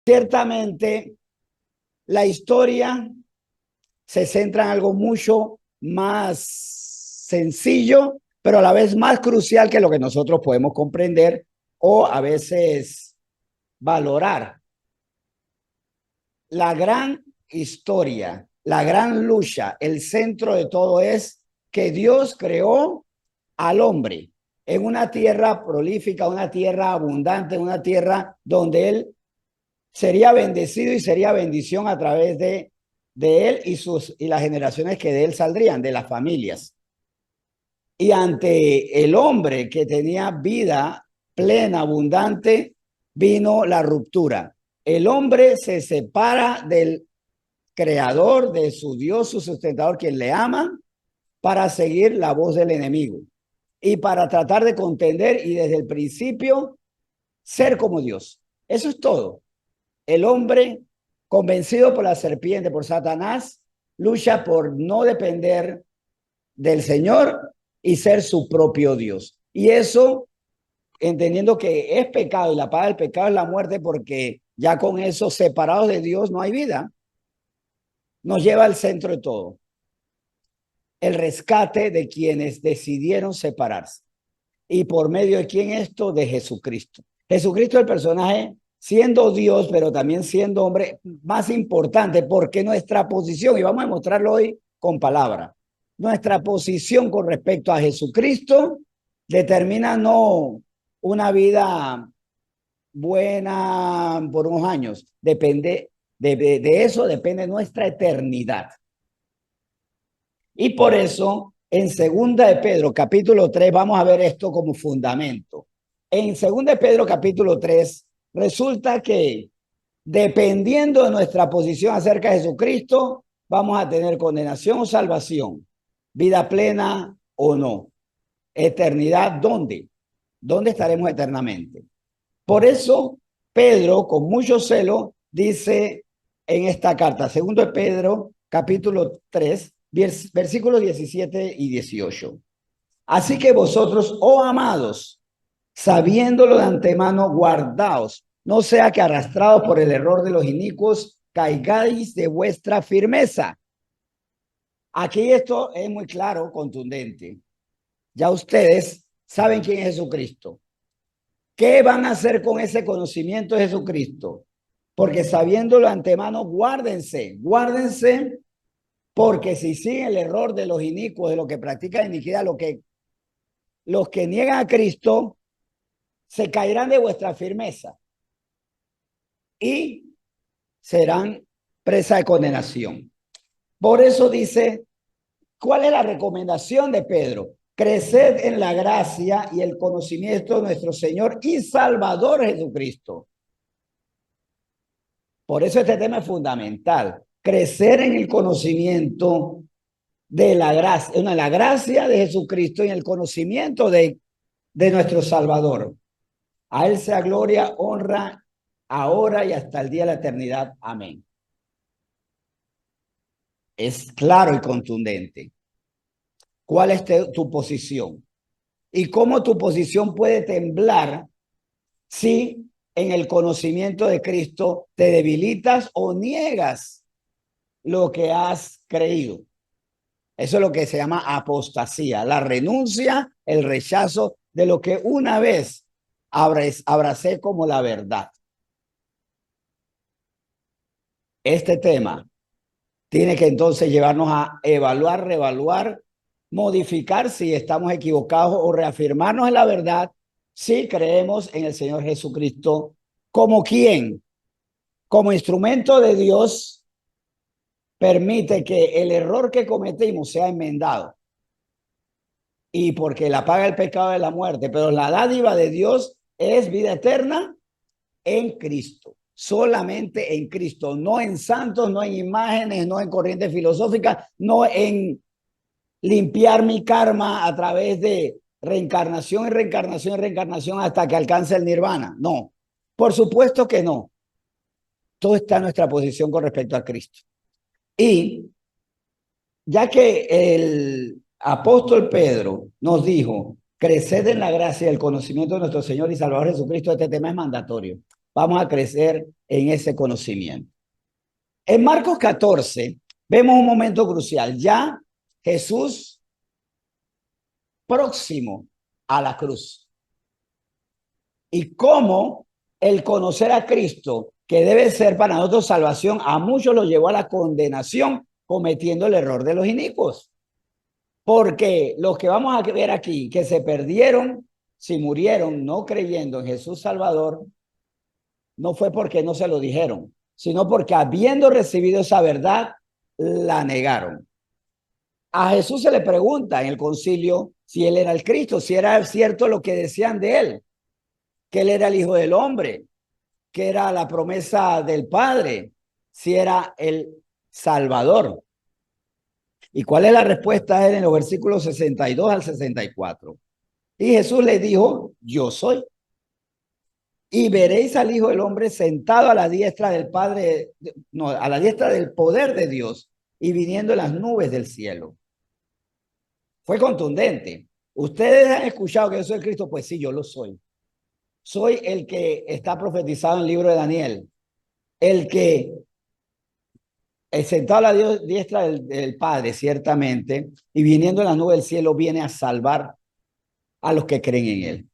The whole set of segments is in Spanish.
Ciertamente, la historia se centra en algo mucho más sencillo, pero a la vez más crucial que lo que nosotros podemos comprender o a veces valorar. La gran historia, la gran lucha, el centro de todo es que Dios creó al hombre en una tierra prolífica, una tierra abundante, una tierra donde él sería bendecido y sería bendición a través de él y las generaciones que de él saldrían, de las familias. Y ante el hombre que tenía vida plena, abundante, vino la ruptura. El hombre se separa del creador, de su Dios, su sustentador, quien le ama, para seguir la voz del enemigo y para tratar de contender y desde el principio ser como Dios. Eso es todo. El hombre, convencido por la serpiente, por Satanás, lucha por no depender del Señor y ser su propio Dios. Y eso, entendiendo que es pecado y la paga del pecado es la muerte, porque ya con eso, separados de Dios, no hay vida, nos lleva al centro de todo. El rescate de quienes decidieron separarse. ¿Y por medio de quién esto? De Jesucristo. Jesucristo es el personaje, siendo Dios, pero también siendo hombre, más importante, porque nuestra posición, y vamos a mostrarlo hoy con palabra, nuestra posición con respecto a Jesucristo determina no una vida buena por unos años, depende de eso, depende nuestra eternidad. Y por eso, en Segunda de Pedro, capítulo 3, vamos a ver esto como fundamento. En Segunda de Pedro, capítulo 3, resulta que dependiendo de nuestra posición acerca de Jesucristo, vamos a tener condenación o salvación, vida plena o no. Eternidad, ¿dónde? ¿Dónde estaremos eternamente? Por eso, Pedro, con mucho celo, dice en esta carta, segundo de Pedro, capítulo 3, versículos 17 y 18. Así que vosotros, oh amados, sabiéndolo de antemano, guardaos, no sea que arrastrados por el error de los inicuos, caigáis de vuestra firmeza. Aquí esto es muy claro, contundente. Ya ustedes saben quién es Jesucristo. ¿Qué van a hacer con ese conocimiento de Jesucristo? Porque sabiéndolo antemano, guárdense, guárdense, porque si siguen el error de los inicuos, de los que practican iniquidad, los que niegan a Cristo, se caerán de vuestra firmeza y serán presa de condenación. Por eso dice, ¿cuál es la recomendación de Pedro? Creced en la gracia y el conocimiento de nuestro Señor y Salvador Jesucristo. Por eso este tema es fundamental. Crecer en el conocimiento de la gracia de Jesucristo y en el conocimiento de nuestro Salvador. A Él sea gloria, honra, ahora y hasta el día de la eternidad. Amén. Es claro y contundente. ¿Cuál es tu posición? ¿Y cómo tu posición puede temblar si en el conocimiento de Cristo te debilitas o niegas lo que has creído? Eso es lo que se llama apostasía, la renuncia, el rechazo de lo que una vez abracé como la verdad. Este tema tiene que entonces llevarnos a evaluar, reevaluar, modificar si estamos equivocados o reafirmarnos en la verdad si creemos en el Señor Jesucristo como quien, como instrumento de Dios, permite que el error que cometimos sea enmendado. Y porque la paga el pecado de la muerte, pero la dádiva de Dios es vida eterna en Cristo, solamente en Cristo, no en santos, no en imágenes, no en corrientes filosóficas, no en limpiar mi karma a través de reencarnación y reencarnación y reencarnación hasta que alcance el nirvana. No, por supuesto que no. Todo está en nuestra posición con respecto a Cristo. Y ya que el apóstol Pedro nos dijo, creced en la gracia y el conocimiento de nuestro Señor y Salvador Jesucristo, este tema es mandatorio. vamos a crecer en ese conocimiento. En Marcos 14 vemos un momento crucial. Ya Jesús próximo a la cruz. Y cómo el conocer a Cristo, que debe ser para nosotros salvación, a muchos lo llevó a la condenación cometiendo el error de los inicuos. Porque los que vamos a ver aquí, que se perdieron, si murieron no creyendo en Jesús Salvador, no fue porque no se lo dijeron, sino porque habiendo recibido esa verdad, la negaron. A Jesús se le pregunta en el concilio si él era el Cristo, si era cierto lo que decían de él, que él era el Hijo del Hombre, que era la promesa del Padre, si era el Salvador. ¿Y cuál es la respuesta de él en los versículos 62 al 64? Y Jesús le dijo, yo soy. Y veréis al Hijo del Hombre sentado a la diestra del Padre, no, a la diestra del poder de Dios y viniendo en las nubes del cielo. Fue contundente. ¿Ustedes han escuchado que yo soy el Cristo? Pues sí, yo lo soy. Soy el que está profetizado en el libro de Daniel. El que sentado a la diestra del Padre, ciertamente, y viniendo en las nubes del cielo, viene a salvar a los que creen en él.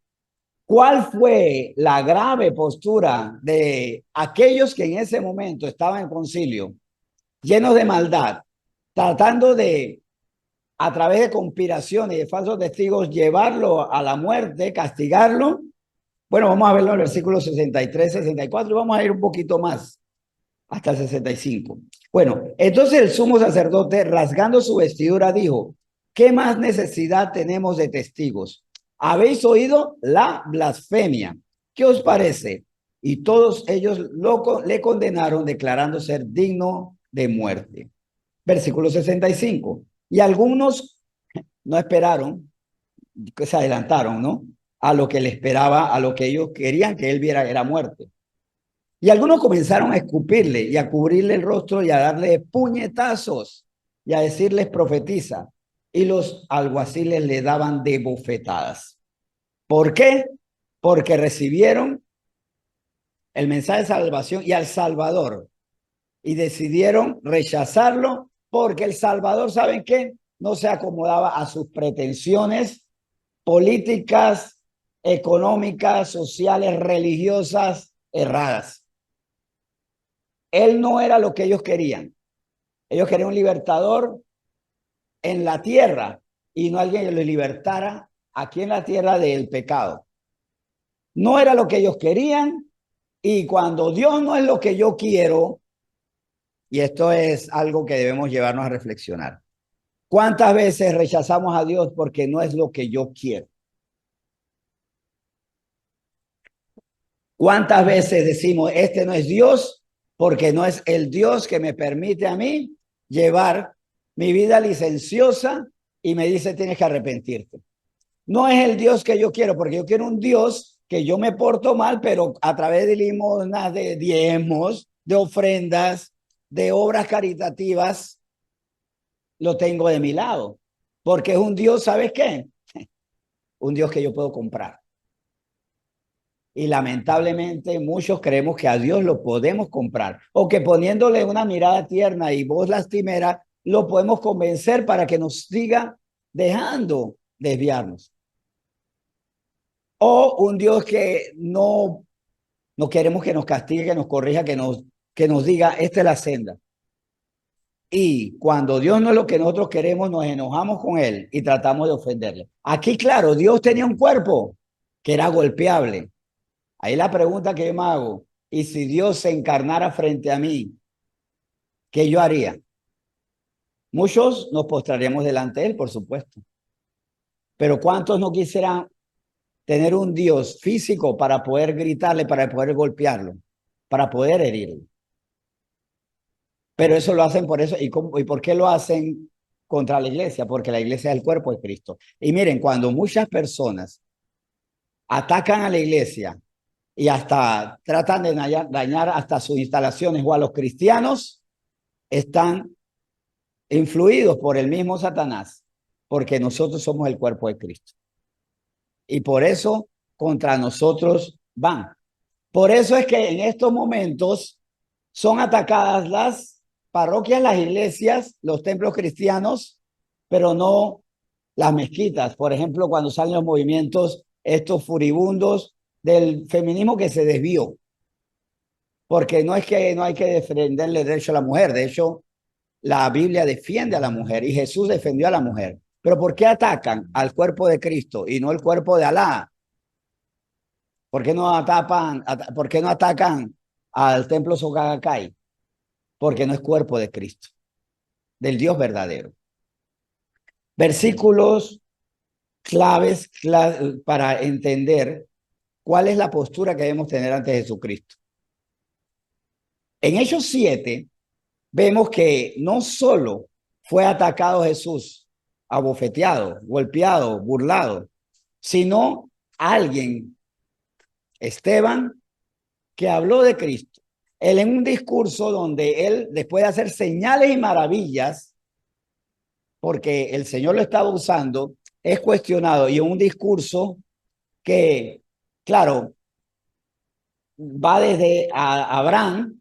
¿Cuál fue la grave postura de aquellos que en ese momento estaban en concilio, llenos de maldad, tratando de, a través de conspiraciones y de falsos testigos, llevarlo a la muerte, castigarlo? Bueno, vamos a verlo en el versículo 63, 64 y vamos a ir un poquito más, hasta el 65. Bueno, entonces el sumo sacerdote, rasgando su vestidura, dijo, ¿qué más necesidad tenemos de testigos? ¿Habéis oído la blasfemia? ¿Qué os parece? Y todos ellos le condenaron, declarando ser digno de muerte. Versículo 65. Y algunos no esperaron, que se adelantaron, ¿no? A lo que le esperaba, a lo que ellos querían que él viera, era muerte. Y algunos comenzaron a escupirle y a cubrirle el rostro y a darle puñetazos y a decirles profetiza. Y los alguaciles le daban de bofetadas. ¿Por qué? Porque recibieron el mensaje de salvación y al Salvador y decidieron rechazarlo porque el Salvador, ¿saben qué? No se acomodaba a sus pretensiones políticas, económicas, sociales, religiosas erradas. Él no era lo que ellos querían. Ellos querían un libertador en la tierra y no alguien que los libertara aquí en la tierra del pecado. No era lo que ellos querían y cuando Dios no es lo que yo quiero, y esto es algo que debemos llevarnos a reflexionar. ¿Cuántas veces rechazamos a Dios porque no es lo que yo quiero? ¿Cuántas veces decimos, este no es Dios porque no es el Dios que me permite a mí llevar mi vida licenciosa y me dice tienes que arrepentirte? No es el Dios que yo quiero, porque yo quiero un Dios que yo me porto mal, pero a través de limosnas, de diezmos, de ofrendas, de obras caritativas, lo tengo de mi lado. Porque es un Dios, ¿sabes qué? Un Dios que yo puedo comprar. Y lamentablemente muchos creemos que a Dios lo podemos comprar o que poniéndole una mirada tierna y voz lastimera, lo podemos convencer para que nos siga dejando desviarnos. O un Dios que no queremos que nos castigue, que nos corrija, que nos diga, esta es la senda. Y cuando Dios no es lo que nosotros queremos, nos enojamos con él y tratamos de ofenderle. Aquí, claro, Dios tenía un cuerpo que era golpeable. Ahí la pregunta que yo me hago, ¿y si Dios se encarnara frente a mí, qué yo haría? Muchos nos postraríamos delante de él, por supuesto. Pero ¿cuántos no quisieran tener un Dios físico para poder gritarle, para poder golpearlo, para poder herirlo? Pero eso lo hacen por eso. ¿Y por qué lo hacen contra la iglesia? Porque la iglesia es el cuerpo de Cristo. Y miren, cuando muchas personas atacan a la iglesia y hasta tratan de dañar hasta sus instalaciones o a los cristianos, están influidos por el mismo Satanás, porque nosotros somos el cuerpo de Cristo. Y por eso contra nosotros van. Por eso es que en estos momentos son atacadas las parroquias, las iglesias, los templos cristianos, pero no las mezquitas. Por ejemplo, cuando salen los movimientos estos furibundos del feminismo que se desvió, porque no es que no hay que defenderle el derecho a la mujer, de hecho, la Biblia defiende a la mujer y Jesús defendió a la mujer. Pero ¿por qué atacan al cuerpo de Cristo y no el cuerpo de Alá? ¿Por qué no atacan al templo Sogagakai? Porque no es cuerpo de Cristo, del Dios verdadero. Versículos claves para entender cuál es la postura que debemos tener ante Jesucristo. En Hechos 7 vemos que no solo fue atacado Jesús, abofeteado, golpeado, burlado, sino alguien, Esteban, que habló de Cristo. Él en un discurso donde él, después de hacer señales y maravillas, porque el Señor lo estaba usando, es cuestionado y en un discurso que, claro, va desde Abraham,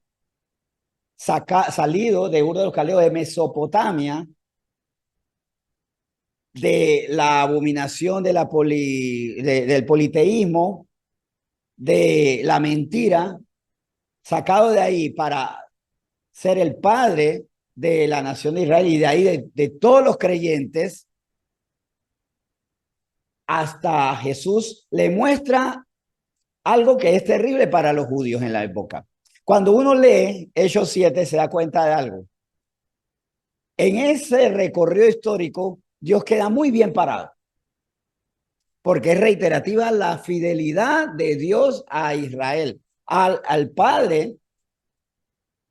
salido de Ur de los Caldeos de Mesopotamia, de la abominación de del politeísmo, de la mentira, sacado de ahí para ser el padre de la nación de Israel y de ahí de todos los creyentes, hasta Jesús le muestra algo que es terrible para los judíos en la época. Cuando uno lee Hechos 7 se da cuenta de algo. En ese recorrido histórico, Dios queda muy bien parado, porque es reiterativa la fidelidad de Dios a Israel, al padre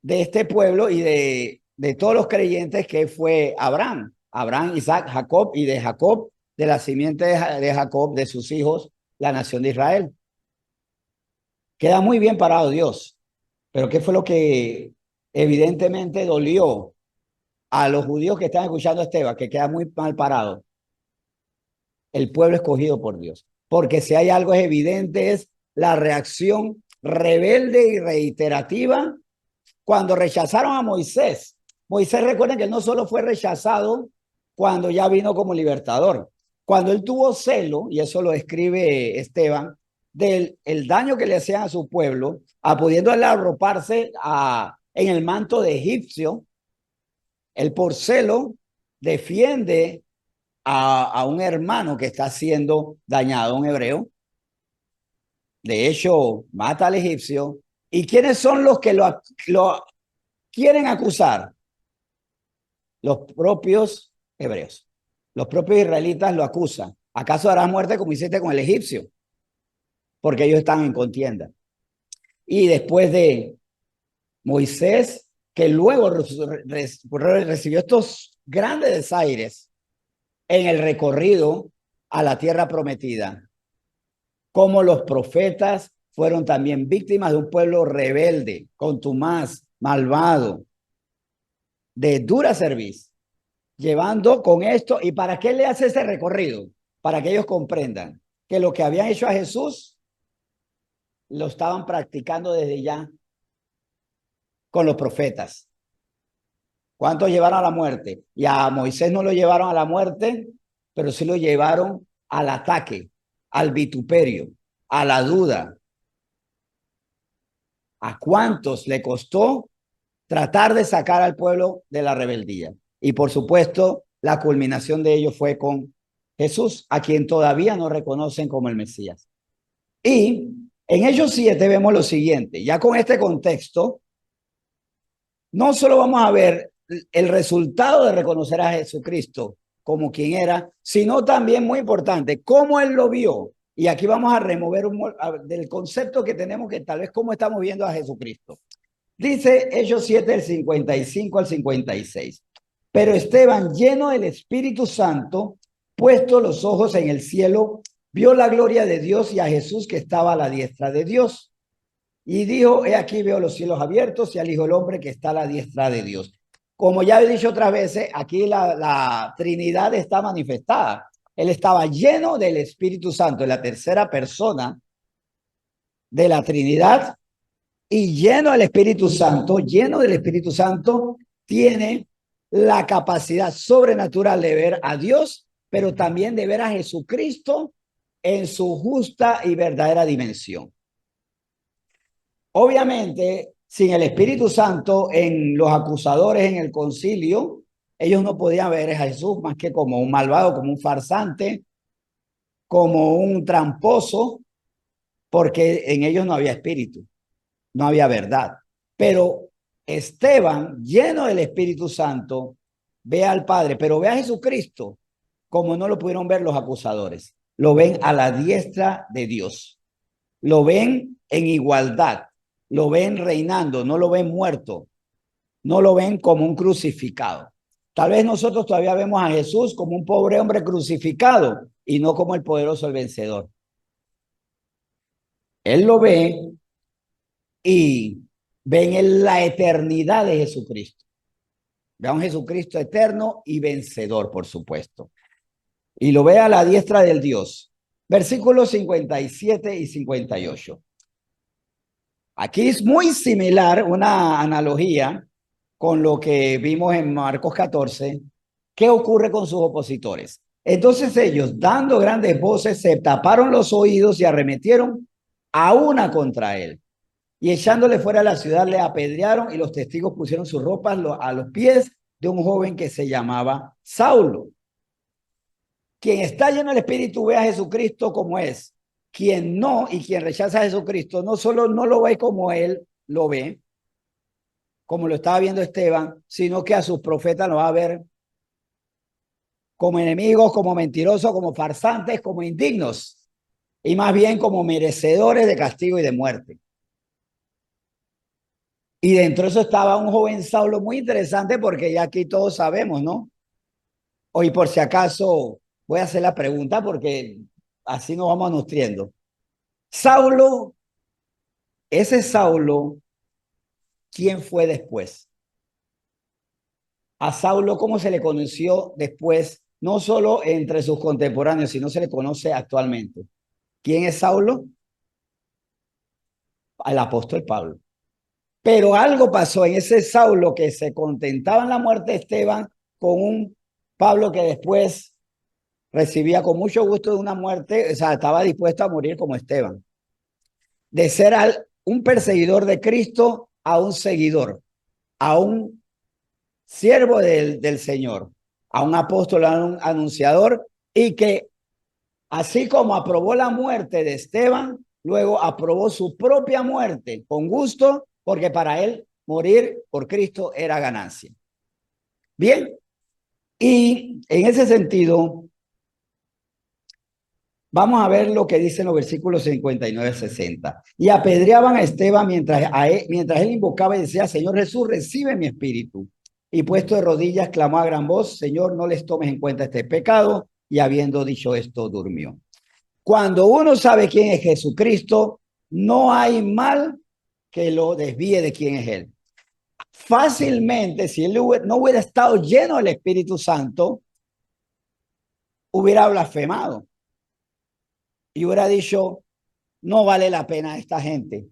de este pueblo y de todos los creyentes que fue Abraham. Abraham, Isaac, Jacob y de Jacob, de la simiente de Jacob, de sus hijos, la nación de Israel. Queda muy bien parado Dios. Pero ¿qué fue lo que evidentemente dolió a los judíos que están escuchando a Esteban? Que queda muy mal parado. El pueblo escogido por Dios. Porque si hay algo es evidente es la reacción rebelde y reiterativa cuando rechazaron a Moisés. Moisés, recuerden que no solo fue rechazado cuando ya vino como libertador, cuando él tuvo celo, y eso lo escribe Esteban, del el daño que le hacían a su pueblo, a pudiendo arroparse en el manto de egipcio, él por celo defiende a un hermano que está siendo dañado, un hebreo. De hecho, mata al egipcio. ¿Y quiénes son los que lo quieren acusar? Los propios hebreos. Los propios israelitas lo acusan. ¿Acaso harás muerte como hiciste con el egipcio? Porque ellos están en contienda. Y después de Moisés, que luego recibió estos grandes desaires en el recorrido a la tierra prometida, como los profetas fueron también víctimas de un pueblo rebelde, contumaz, malvado, de dura cerviz, llevando con esto. ¿Y para qué le hace ese recorrido? Para que ellos comprendan que lo que habían hecho a Jesús lo estaban practicando desde ya con los profetas. ¿Cuántos llevaron a la muerte? Y a Moisés no lo llevaron a la muerte, pero sí lo llevaron al ataque, al vituperio, a la duda. ¿A cuántos le costó tratar de sacar al pueblo de la rebeldía? Y por supuesto, la culminación de ello fue con Jesús, a quien todavía no reconocen como el Mesías. Y en Hechos 7 vemos lo siguiente, ya con este contexto, no solo vamos a ver el resultado de reconocer a Jesucristo como quien era, sino también, muy importante, cómo él lo vio. Y aquí vamos a remover del concepto que tenemos, que tal vez cómo estamos viendo a Jesucristo. Dice Hechos 7, del 55 al 56. Pero Esteban, lleno del Espíritu Santo, puesto los ojos en el cielo, vio la gloria de Dios y a Jesús que estaba a la diestra de Dios. Y dijo, he aquí veo los cielos abiertos y al Hijo del Hombre que está a la diestra de Dios. Como ya he dicho otras veces, aquí la Trinidad está manifestada. Él estaba lleno del Espíritu Santo, en la tercera persona de la Trinidad y lleno del Espíritu Santo, tiene la capacidad sobrenatural de ver a Dios, pero también de ver a Jesucristo en su justa y verdadera dimensión. Obviamente, sin el Espíritu Santo, en los acusadores en el concilio, ellos no podían ver a Jesús más que como un malvado, como un farsante, como un tramposo, porque en ellos no había espíritu, no había verdad. Pero Esteban, lleno del Espíritu Santo, ve al Padre, pero ve a Jesucristo como no lo pudieron ver los acusadores. Lo ven a la diestra de Dios. Lo ven en igualdad. Lo ven reinando, no lo ven muerto. No lo ven como un crucificado. Tal vez nosotros todavía vemos a Jesús como un pobre hombre crucificado y no como el poderoso, el vencedor. Él lo ve y ven en la eternidad de Jesucristo. Ve a un Jesucristo eterno y vencedor, por supuesto. Y lo ve a la diestra del Dios. Versículos 57 y 58. Aquí es muy similar, una analogía con lo que vimos en Marcos 14. ¿Qué ocurre con sus opositores? Entonces ellos, dando grandes voces, se taparon los oídos y arremetieron a una contra él. Y echándole fuera de la ciudad le apedrearon y los testigos pusieron sus ropas a los pies de un joven que se llamaba Saulo. Quien está lleno del Espíritu ve a Jesucristo como es. Quien no y quien rechaza a Jesucristo no solo no lo ve como él lo ve, como lo estaba viendo Esteban, sino que a sus profetas lo va a ver como enemigos, como mentirosos, como farsantes, como indignos y más bien como merecedores de castigo y de muerte. Y dentro de eso estaba un joven Saulo muy interesante porque ya aquí todos sabemos, ¿no? Hoy por si acaso voy a hacer la pregunta porque así nos vamos nutriendo. Saulo, ese Saulo, ¿quién fue después? A Saulo, ¿cómo se le conoció después? No solo entre sus contemporáneos, sino se le conoce actualmente. ¿Quién es Saulo? Al apóstol Pablo. Pero algo pasó en ese Saulo que se contentaba en la muerte de Esteban con un Pablo que después recibía con mucho gusto de una muerte, o sea, estaba dispuesto a morir como Esteban. De ser un perseguidor de Cristo a un seguidor, a un siervo del Señor, a un apóstol, a un anunciador, y que así como aprobó la muerte de Esteban, luego aprobó su propia muerte con gusto, porque para él morir por Cristo era ganancia. Bien, y en ese sentido, vamos a ver lo que dicen los versículos 59 y 60. Y apedreaban a Esteban mientras él invocaba y decía, Señor Jesús, recibe mi espíritu. Y puesto de rodillas, clamó a gran voz, Señor, no les tomes en cuenta este pecado. Y habiendo dicho esto, durmió. Cuando uno sabe quién es Jesucristo, no hay mal que lo desvíe de quién es Él. Fácilmente, si él no hubiera estado lleno del Espíritu Santo, hubiera blasfemado y hubiera dicho, no vale la pena esta gente,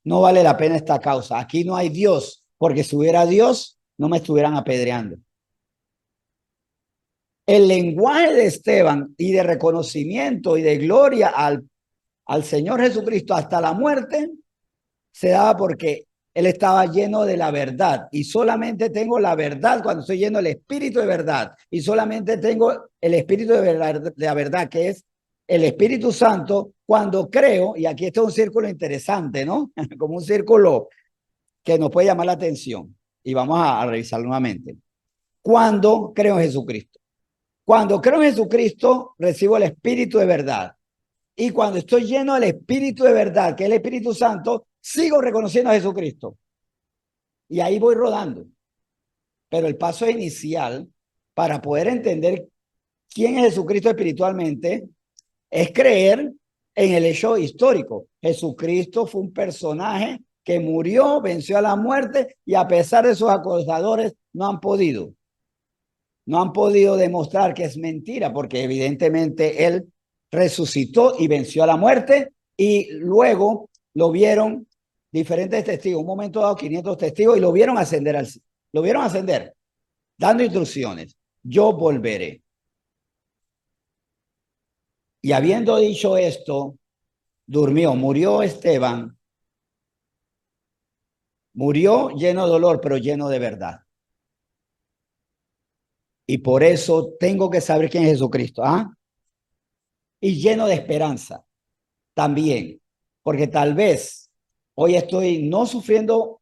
no vale la pena esta causa. Aquí no hay Dios, porque si hubiera Dios, no me estuvieran apedreando. El lenguaje de Esteban y de reconocimiento y de gloria al Señor Jesucristo hasta la muerte se daba porque él estaba lleno de la verdad y solamente tengo la verdad cuando estoy lleno del espíritu de verdad y solamente tengo el espíritu de la verdad que es el Espíritu Santo cuando creo, y aquí está un círculo interesante, ¿no? Como un círculo que nos puede llamar la atención y vamos a revisarlo nuevamente. Cuando creo en Jesucristo. Cuando creo en Jesucristo recibo el espíritu de verdad. Y cuando estoy lleno del Espíritu de verdad, que es el Espíritu Santo, sigo reconociendo a Jesucristo. Y ahí voy rodando. Pero el paso inicial para poder entender quién es Jesucristo espiritualmente es creer en el hecho histórico. Jesucristo fue un personaje que murió, venció a la muerte y a pesar de sus acusadores no han podido demostrar que es mentira porque evidentemente él resucitó y venció a la muerte y luego lo vieron diferentes testigos, un momento dado 500 testigos y lo vieron ascender lo vieron ascender, dando instrucciones. Yo volveré. Y habiendo dicho esto, durmió, murió Esteban, murió lleno de dolor, pero lleno de verdad. Y por eso tengo que saber quién es Jesucristo. ¿Ah? Y lleno de esperanza también, porque tal vez hoy estoy no sufriendo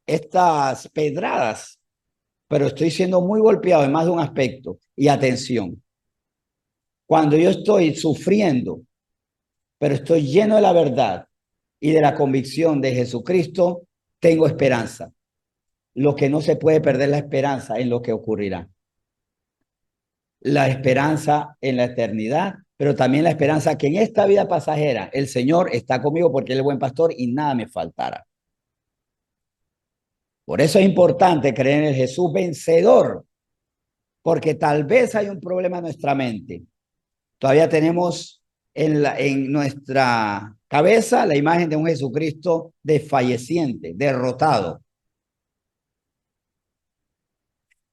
estas pedradas, pero estoy siendo muy golpeado en más de un aspecto. Y atención, cuando yo estoy sufriendo, pero estoy lleno de la verdad y de la convicción de Jesucristo, tengo esperanza. Lo que no se puede perder la esperanza en lo que ocurrirá. La esperanza en la eternidad, pero también la esperanza que en esta vida pasajera el Señor está conmigo porque Él es buen pastor y nada me faltará. Por eso es importante creer en el Jesús vencedor, porque tal vez hay un problema en nuestra mente. Todavía tenemos en nuestra cabeza la imagen de un Jesucristo desfalleciente, derrotado.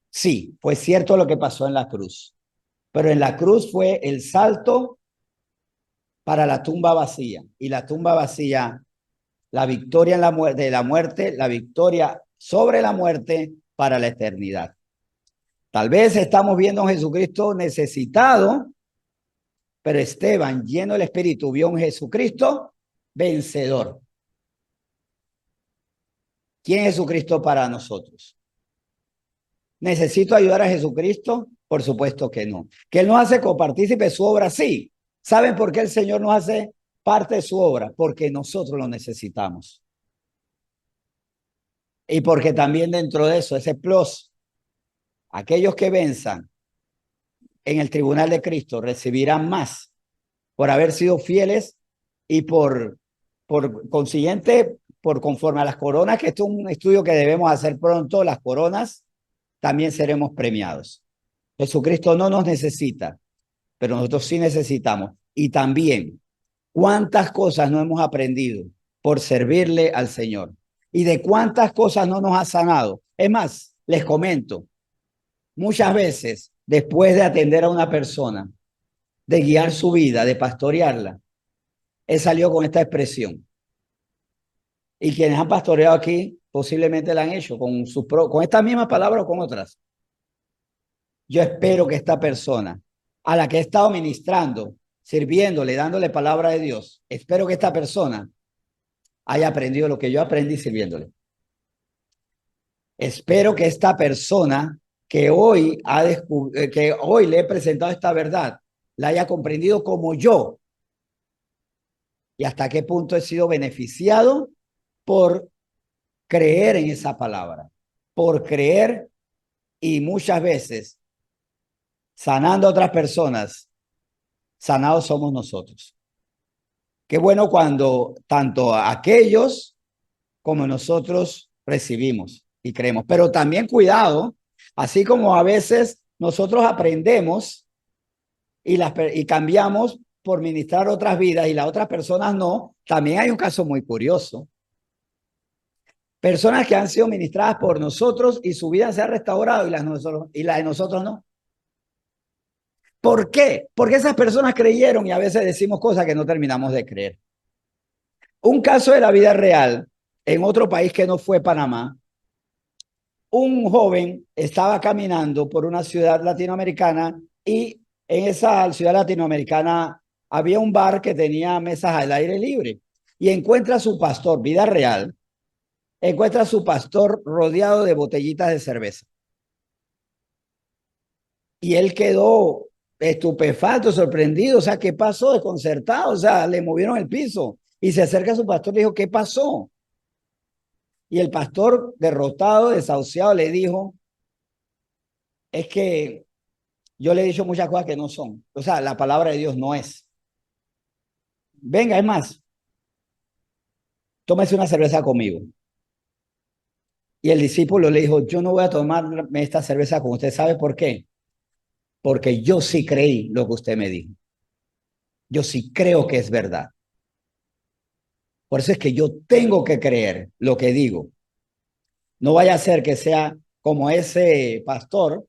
Sí, fue cierto lo que pasó en la cruz, pero en la cruz fue el salto para la tumba vacía, y la tumba vacía, la victoria en de la muerte, la victoria sobre la muerte para la eternidad. Tal vez estamos viendo a un Jesucristo necesitado, pero Esteban, lleno del Espíritu, vio a un Jesucristo vencedor. ¿Quién es Jesucristo para nosotros? ¿Necesito ayudar a Jesucristo? Por supuesto que no. ¿Que Él nos hace copartícipe de su obra? Sí. ¿Saben por qué el Señor nos hace parte de su obra? Porque nosotros lo necesitamos. Y porque también dentro de eso, ese plus, aquellos que venzan en el tribunal de Cristo recibirán más por haber sido fieles y por consiguiente, por conforme a las coronas, que esto es un estudio que debemos hacer pronto, las coronas, también seremos premiados. Jesucristo no nos necesita, pero nosotros sí necesitamos. Y también, ¿cuántas cosas no hemos aprendido por servirle al Señor? Y de cuántas cosas no nos ha sanado. Es más, les comento, muchas veces, después de atender a una persona, de guiar su vida, de pastorearla, he salido con esta expresión. Y quienes han pastoreado aquí posiblemente la han hecho con estas mismas palabras o con otras. Yo espero que esta persona a la que he estado ministrando, sirviéndole, dándole palabra de Dios, espero que esta persona haya aprendido lo que yo aprendí sirviéndole. Espero que esta persona que que hoy le he presentado esta verdad, la haya comprendido como yo. Y hasta qué punto he sido beneficiado por creer en esa palabra, por creer y muchas veces sanando a otras personas, sanados somos nosotros. Qué bueno cuando tanto aquellos como nosotros recibimos y creemos, pero también cuidado, así como a veces nosotros aprendemos y cambiamos por ministrar otras vidas y las otras personas no, también hay un caso muy curioso. Personas que han sido ministradas por nosotros y su vida se ha restaurado y la de nosotros no. ¿Por qué? Porque esas personas creyeron y a veces decimos cosas que no terminamos de creer. Un caso de la vida real en otro país que no fue Panamá. Un joven estaba caminando por una ciudad latinoamericana y en esa ciudad latinoamericana había un bar que tenía mesas al aire libre y encuentra a su pastor, vida real, encuentra a su pastor rodeado de botellitas de cerveza. Y él quedó estupefacto, sorprendido, o sea, ¿qué pasó? Desconcertado, o sea, le movieron el piso y se acerca a su pastor y le dijo, ¿qué pasó? Y el pastor, derrotado, desahuciado, le dijo, es que yo le he dicho muchas cosas que no son, o sea, la palabra de Dios no es. Venga, es más, tómese una cerveza conmigo. Y el discípulo le dijo, yo no voy a tomarme esta cerveza con usted, ¿sabe por qué? Porque yo sí creí lo que usted me dijo. Yo sí creo que es verdad. Por eso es que yo tengo que creer lo que digo. No vaya a ser que sea como ese pastor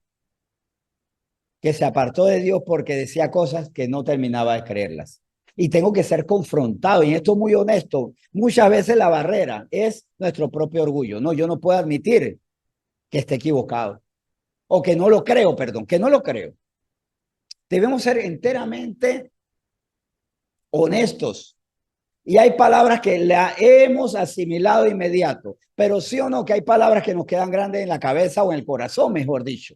que se apartó de Dios porque decía cosas que no terminaba de creerlas. Y tengo que ser confrontado, y esto es muy honesto. Muchas veces la barrera es nuestro propio orgullo. No, yo no puedo admitir que esté equivocado o que no lo creo, perdón, que no lo creo. Debemos ser enteramente honestos. Y hay palabras que la hemos asimilado de inmediato, pero sí o no que hay palabras que nos quedan grandes en la cabeza o en el corazón, mejor dicho.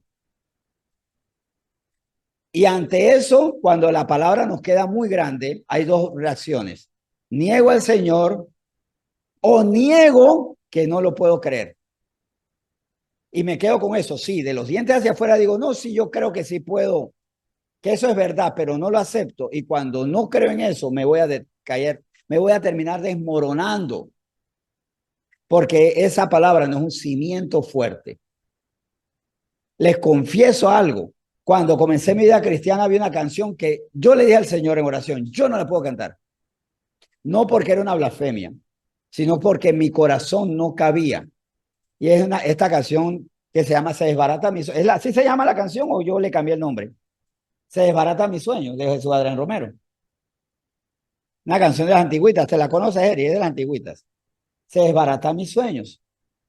Y ante eso, cuando la palabra nos queda muy grande, hay dos reacciones. Niego al Señor o niego que no lo puedo creer. Y me quedo con eso, sí, de los dientes hacia afuera digo, no, sí, yo creo que sí puedo, que eso es verdad, pero no lo acepto. Y cuando no creo en eso, me voy a caer, me voy a terminar desmoronando, porque esa palabra no es un cimiento fuerte. Les confieso algo. Cuando comencé mi vida cristiana, había una canción que yo le dije al Señor en oración, yo no la puedo cantar. No porque era una blasfemia, sino porque mi corazón no cabía. Y es esta canción que se llama Se desbarata mi sueño. ¿Así se llama la canción o yo le cambié el nombre? Se desbarata mi sueño, de Jesús Adrián Romero. Una canción de las antigüitas, ¿te la conoces, Eri? Es de las antigüitas. Se desbarata mis sueños.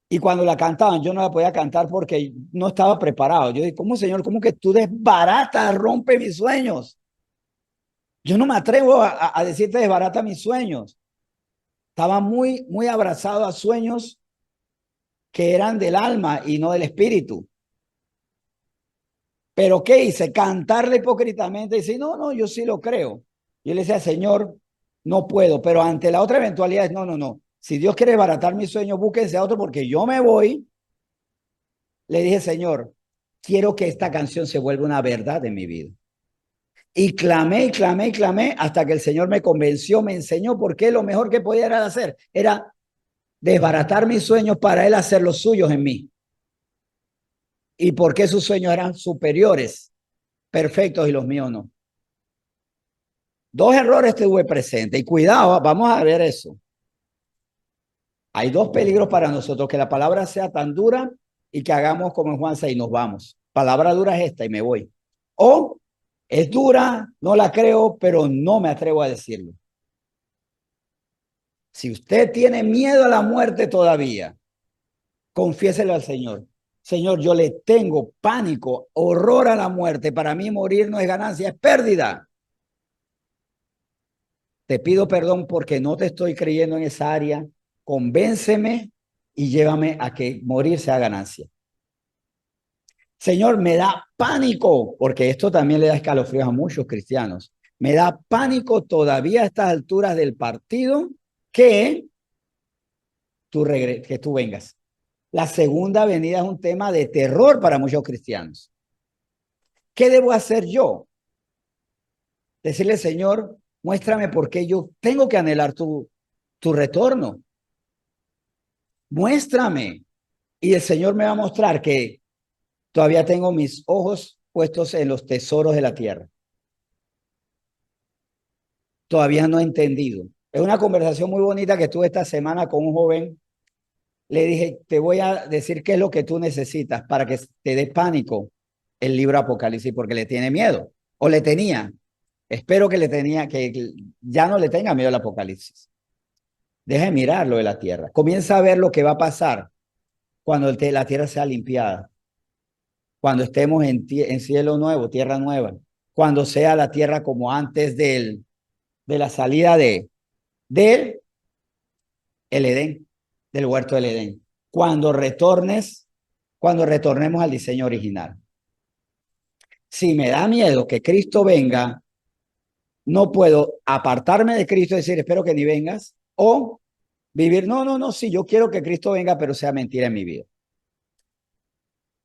Y cuando la cantaban, yo no la podía cantar porque no estaba preparado. Yo dije, ¿cómo, Señor? ¿Cómo que tú desbaratas, rompe mis sueños? Yo no me atrevo a decirte desbarata mis sueños. Estaba muy, muy abrazado a sueños que eran del alma y no del espíritu. Pero ¿qué hice? Cantarle hipócritamente y decir, no, no, yo sí lo creo. Yo le decía, Señor, no puedo, pero ante la otra eventualidad es, no, no, no. Si Dios quiere baratar mis sueños, búsquense a otro porque yo me voy. Le dije, Señor, quiero que esta canción se vuelva una verdad en mi vida. Y clamé, y clamé, y clamé hasta que el Señor me convenció, me enseñó por qué lo mejor que podía hacer era desbaratar mis sueños para Él hacer los suyos en mí. Y por qué sus sueños eran superiores, perfectos y los míos no. Dos errores tuve presente y cuidado, vamos a ver eso. Hay dos peligros para nosotros, que la palabra sea tan dura y que hagamos como en Juan 6, nos vamos. Palabra dura es esta y me voy. O es dura, no la creo, pero no me atrevo a decirlo. Si usted tiene miedo a la muerte todavía, confiéselo al Señor. Señor, yo le tengo pánico, horror a la muerte. Para mí morir no es ganancia, es pérdida. Te pido perdón porque no te estoy creyendo en esa área. Convénceme y llévame a que morir sea ganancia. Señor, me da pánico, porque esto también le da escalofríos a muchos cristianos. Me da pánico todavía a estas alturas del partido que que tú vengas. La segunda venida es un tema de terror para muchos cristianos. ¿Qué debo hacer yo? Decirle, Señor, muéstrame por qué yo tengo que anhelar tu retorno. Muéstrame. Y el Señor me va a mostrar que todavía tengo mis ojos puestos en los tesoros de la tierra. Todavía no he entendido. Es una conversación muy bonita que tuve esta semana con un joven. Le dije, te voy a decir qué es lo que tú necesitas para que te dé pánico el libro Apocalipsis, porque le tiene miedo, o le tenía. Espero que le tenía, que ya no le tenga miedo al Apocalipsis. Deja de mirar lo de la tierra. Comienza a ver lo que va a pasar cuando la tierra sea limpiada, cuando estemos en cielo nuevo, tierra nueva, cuando sea la tierra como antes de la salida del el Edén, del huerto del Edén. Cuando retornemos al diseño original. Si me da miedo que Cristo venga, no puedo apartarme de Cristo y decir, espero que ni vengas, o vivir, no, no, no, sí, yo quiero que Cristo venga, pero sea mentira en mi vida.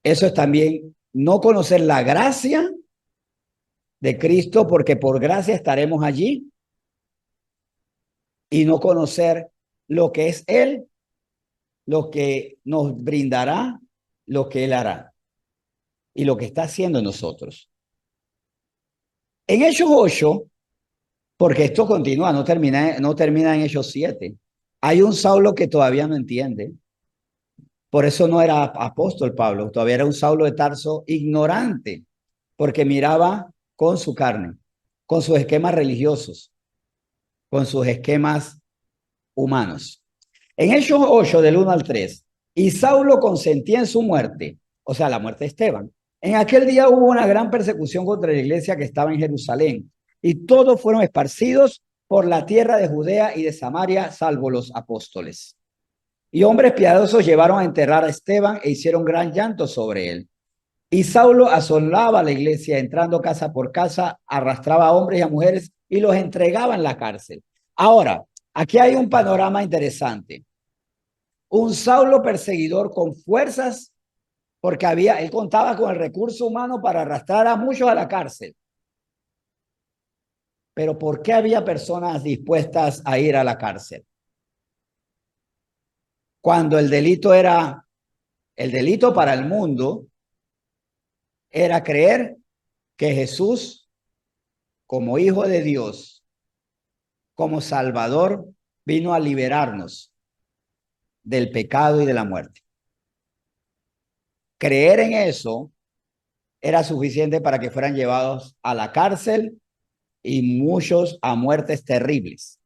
Eso es también no conocer la gracia de Cristo, porque por gracia estaremos allí, y no conocer lo que es Él, lo que nos brindará, lo que Él hará y lo que está haciendo en nosotros. En Hechos 8, porque esto continúa, no termina en Hechos 7. Hay un Saulo que todavía no entiende. Por eso no era apóstol Pablo, todavía era un Saulo de Tarso ignorante, porque miraba con su carne, con sus esquemas religiosos, con sus esquemas humanos. En Hechos 8, del 1 al 3, y Saulo consentía en su muerte, o sea, la muerte de Esteban. En aquel día hubo una gran persecución contra la iglesia que estaba en Jerusalén, y todos fueron esparcidos por la tierra de Judea y de Samaria, salvo los apóstoles. Y hombres piadosos llevaron a enterrar a Esteban e hicieron gran llanto sobre él. Y Saulo asolaba la iglesia, entrando casa por casa, arrastraba a hombres y a mujeres y los entregaba en la cárcel. Ahora, aquí hay un panorama interesante. Un Saulo perseguidor con fuerzas, porque él contaba con el recurso humano para arrastrar a muchos a la cárcel. Pero ¿por qué había personas dispuestas a ir a la cárcel? Cuando el delito para el mundo era creer que Jesús, como Hijo de Dios, como Salvador, vino a liberarnos del pecado y de la muerte. Creer en eso era suficiente para que fueran llevados a la cárcel y muchos a muertes terribles.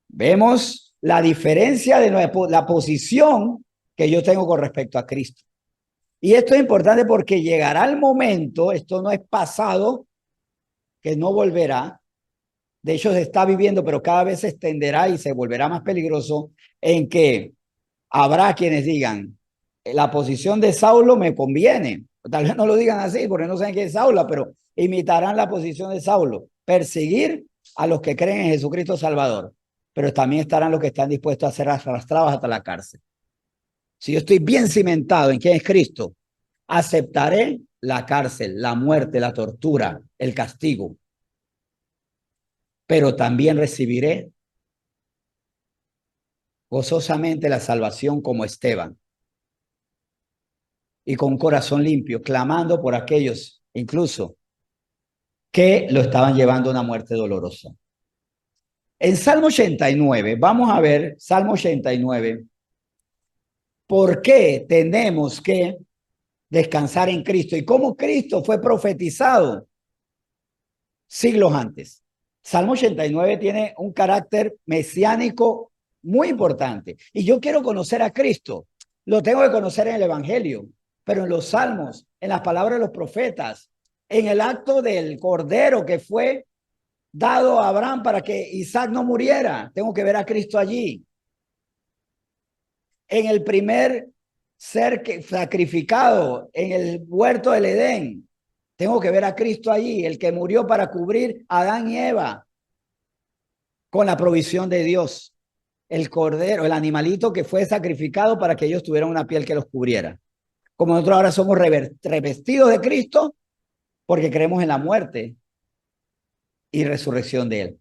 Vemos la diferencia de la posición que yo tengo con respecto a Cristo. Y esto es importante porque llegará el momento, esto no es pasado, que no volverá. De hecho, se está viviendo, pero cada vez se extenderá y se volverá más peligroso, en que habrá quienes digan, la posición de Saulo me conviene. Tal vez no lo digan así porque no saben qué es Saulo, pero imitarán la posición de Saulo. Perseguir a los que creen en Jesucristo Salvador, pero también estarán los que están dispuestos a ser arrastrados hasta la cárcel. Si yo estoy bien cimentado en quién es Cristo, aceptaré la cárcel, la muerte, la tortura, el castigo, pero también recibiré gozosamente la salvación como Esteban y con corazón limpio, clamando por aquellos incluso que lo estaban llevando a una muerte dolorosa. En Salmo 89, vamos a ver, Salmo 89, ¿por qué tenemos que descansar en Cristo y cómo Cristo fue profetizado siglos antes? Salmo 89 tiene un carácter mesiánico muy importante. Y yo quiero conocer a Cristo. Lo tengo que conocer en el Evangelio, pero en los salmos, en las palabras de los profetas, en el acto del Cordero que fue dado a Abraham para que Isaac no muriera. Tengo que ver a Cristo allí. En el primer ser sacrificado en el huerto del Edén, tengo que ver a Cristo allí, el que murió para cubrir a Adán y Eva con la provisión de Dios. El cordero, el animalito que fue sacrificado para que ellos tuvieran una piel que los cubriera. Como nosotros ahora somos revestidos de Cristo porque creemos en la muerte y resurrección de él.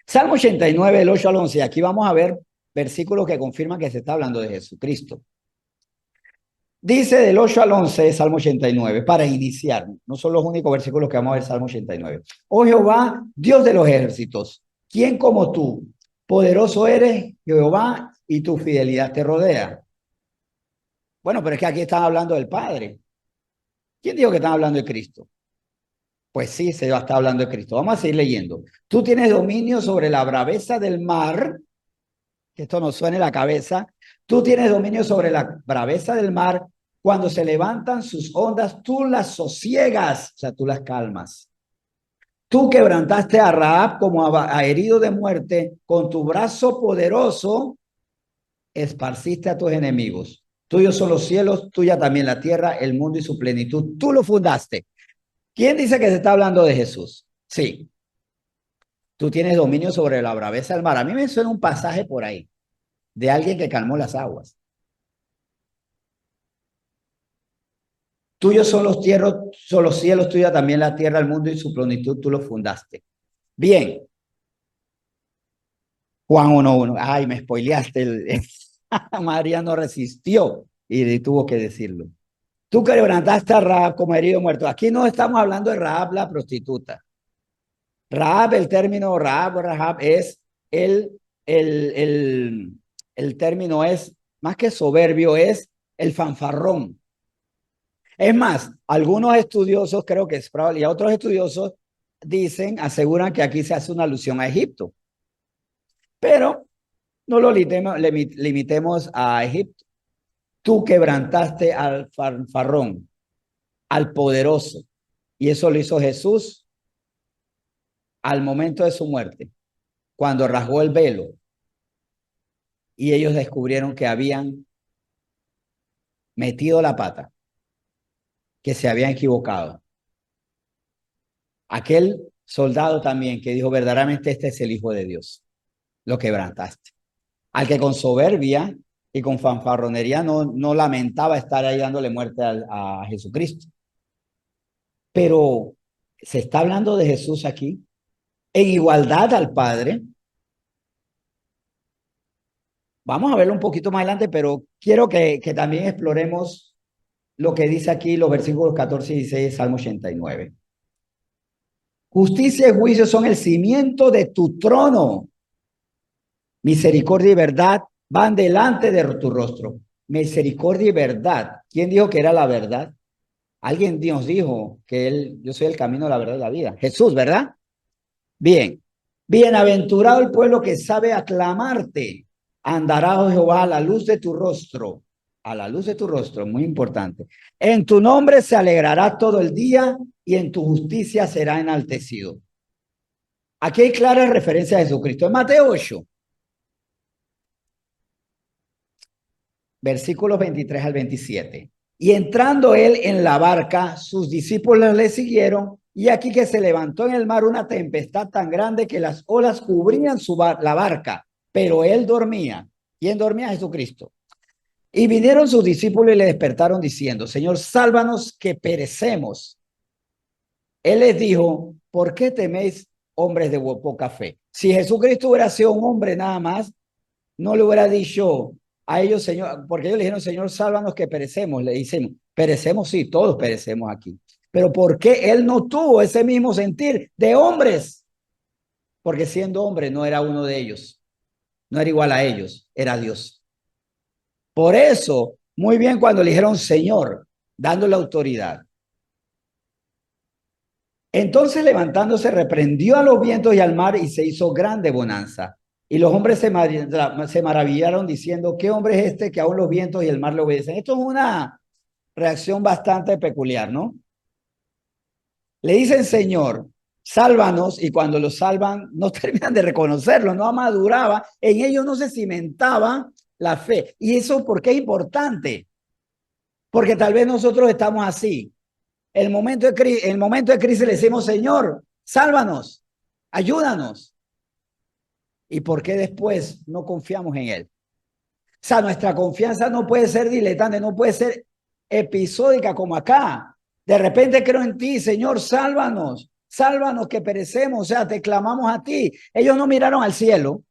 Salmo 89, del 8 al 11. Aquí vamos a ver versículos que confirman que se está hablando de Jesucristo. Dice del 8 al 11 de Salmo 89, para iniciar. No son los únicos versículos que vamos a ver Salmo 89. Oh Jehová, Dios de los ejércitos, ¿quién como tú? Poderoso eres, Jehová, y tu fidelidad te rodea. Bueno, pero es que aquí están hablando del Padre. ¿Quién dijo que están hablando de Cristo? Pues sí, se va a estar hablando de Cristo. Vamos a seguir leyendo. Tú tienes dominio sobre la braveza del mar, que esto nos suene la cabeza. Tú tienes dominio sobre la braveza del mar. Cuando se levantan sus ondas, tú las sosiegas, o sea, tú las calmas. Tú quebrantaste a Rahab como a herido de muerte, con tu brazo poderoso esparciste a tus enemigos. Tuyos son los cielos, tuya también la tierra, el mundo y su plenitud. Tú lo fundaste. ¿Quién dice que se está hablando de Jesús? Sí. Tú tienes dominio sobre la braveza del mar. A mí me suena un pasaje por ahí de alguien que calmó las aguas. Tuyos son los cielos, tuya también la tierra, el mundo y su plenitud, tú lo fundaste. Bien. Juan 1:1. Ay, me spoileaste. María no resistió y tuvo que decirlo. Tú que levantaste a Rahab como herido muerto. Aquí no estamos hablando de Rahab la prostituta. Rahab, el término Rahab es el, el, el, el término es, más que soberbio, es el fanfarrón. Es más, algunos estudiosos, creo que es probable, y otros estudiosos dicen, aseguran que aquí se hace una alusión a Egipto, pero no lo limitemos a Egipto. Tú quebrantaste al fanfarrón, al poderoso, y eso lo hizo Jesús al momento de su muerte, cuando rasgó el velo y ellos descubrieron que habían metido la pata, que se habían equivocado. Aquel soldado también que dijo verdaderamente este es el Hijo de Dios, lo quebrantaste. Al que con soberbia y con fanfarronería no lamentaba estar ahí dándole muerte a Jesucristo. Pero se está hablando de Jesús aquí, en igualdad al Padre. Vamos a verlo un poquito más adelante, pero quiero que también exploremos lo que dice aquí los versículos 14 y 16 de Salmo 89. Justicia y juicio son el cimiento de tu trono. Misericordia y verdad van delante de tu rostro. Misericordia y verdad. ¿Quién dijo que era la verdad? Alguien nos dijo que yo soy el camino, la verdad y la vida. Jesús, ¿verdad? Bien. Bienaventurado el pueblo que sabe aclamarte. Andará, oh Jehová, a la luz de tu rostro. A la luz de tu rostro, muy importante. En tu nombre se alegrará todo el día y en tu justicia será enaltecido. Aquí hay clara referencia a Jesucristo. En Mateo 8, versículos 23 al 27. Y entrando él en la barca, sus discípulos le siguieron, y aquí que se levantó en el mar una tempestad tan grande que las olas cubrían la barca, pero él dormía. ¿Quién dormía? Jesucristo. Y vinieron sus discípulos y le despertaron diciendo, Señor, sálvanos que perecemos. Él les dijo, ¿por qué teméis, hombres de poca fe? Si Jesucristo hubiera sido un hombre nada más, no le hubiera dicho a ellos, Señor, porque ellos le dijeron, Señor, sálvanos que perecemos. Le dicen, perecemos, sí, todos perecemos aquí. Pero ¿por qué él no tuvo ese mismo sentir de hombres? Porque siendo hombre no era uno de ellos, no era igual a ellos, era Dios. Por eso, muy bien cuando le dijeron Señor, dándole autoridad. Entonces levantándose, reprendió a los vientos y al mar y se hizo grande bonanza. Y los hombres se maravillaron diciendo, ¿qué hombre es este que aún los vientos y el mar le obedecen? Esto es una reacción bastante peculiar, ¿no? Le dicen, Señor, sálvanos, y cuando lo salvan no terminan de reconocerlo, no maduraba, en ellos no se cimentaba la fe. ¿Y eso por qué es importante? Porque tal vez nosotros estamos así. El momento de crisis le decimos, Señor, sálvanos, ayúdanos. ¿Y por qué después no confiamos en Él? O sea, nuestra confianza no puede ser diletante, no puede ser episódica como acá. De repente creo en ti, Señor, sálvanos, sálvanos que perecemos, o sea, te clamamos a ti. Ellos no miraron al cielo.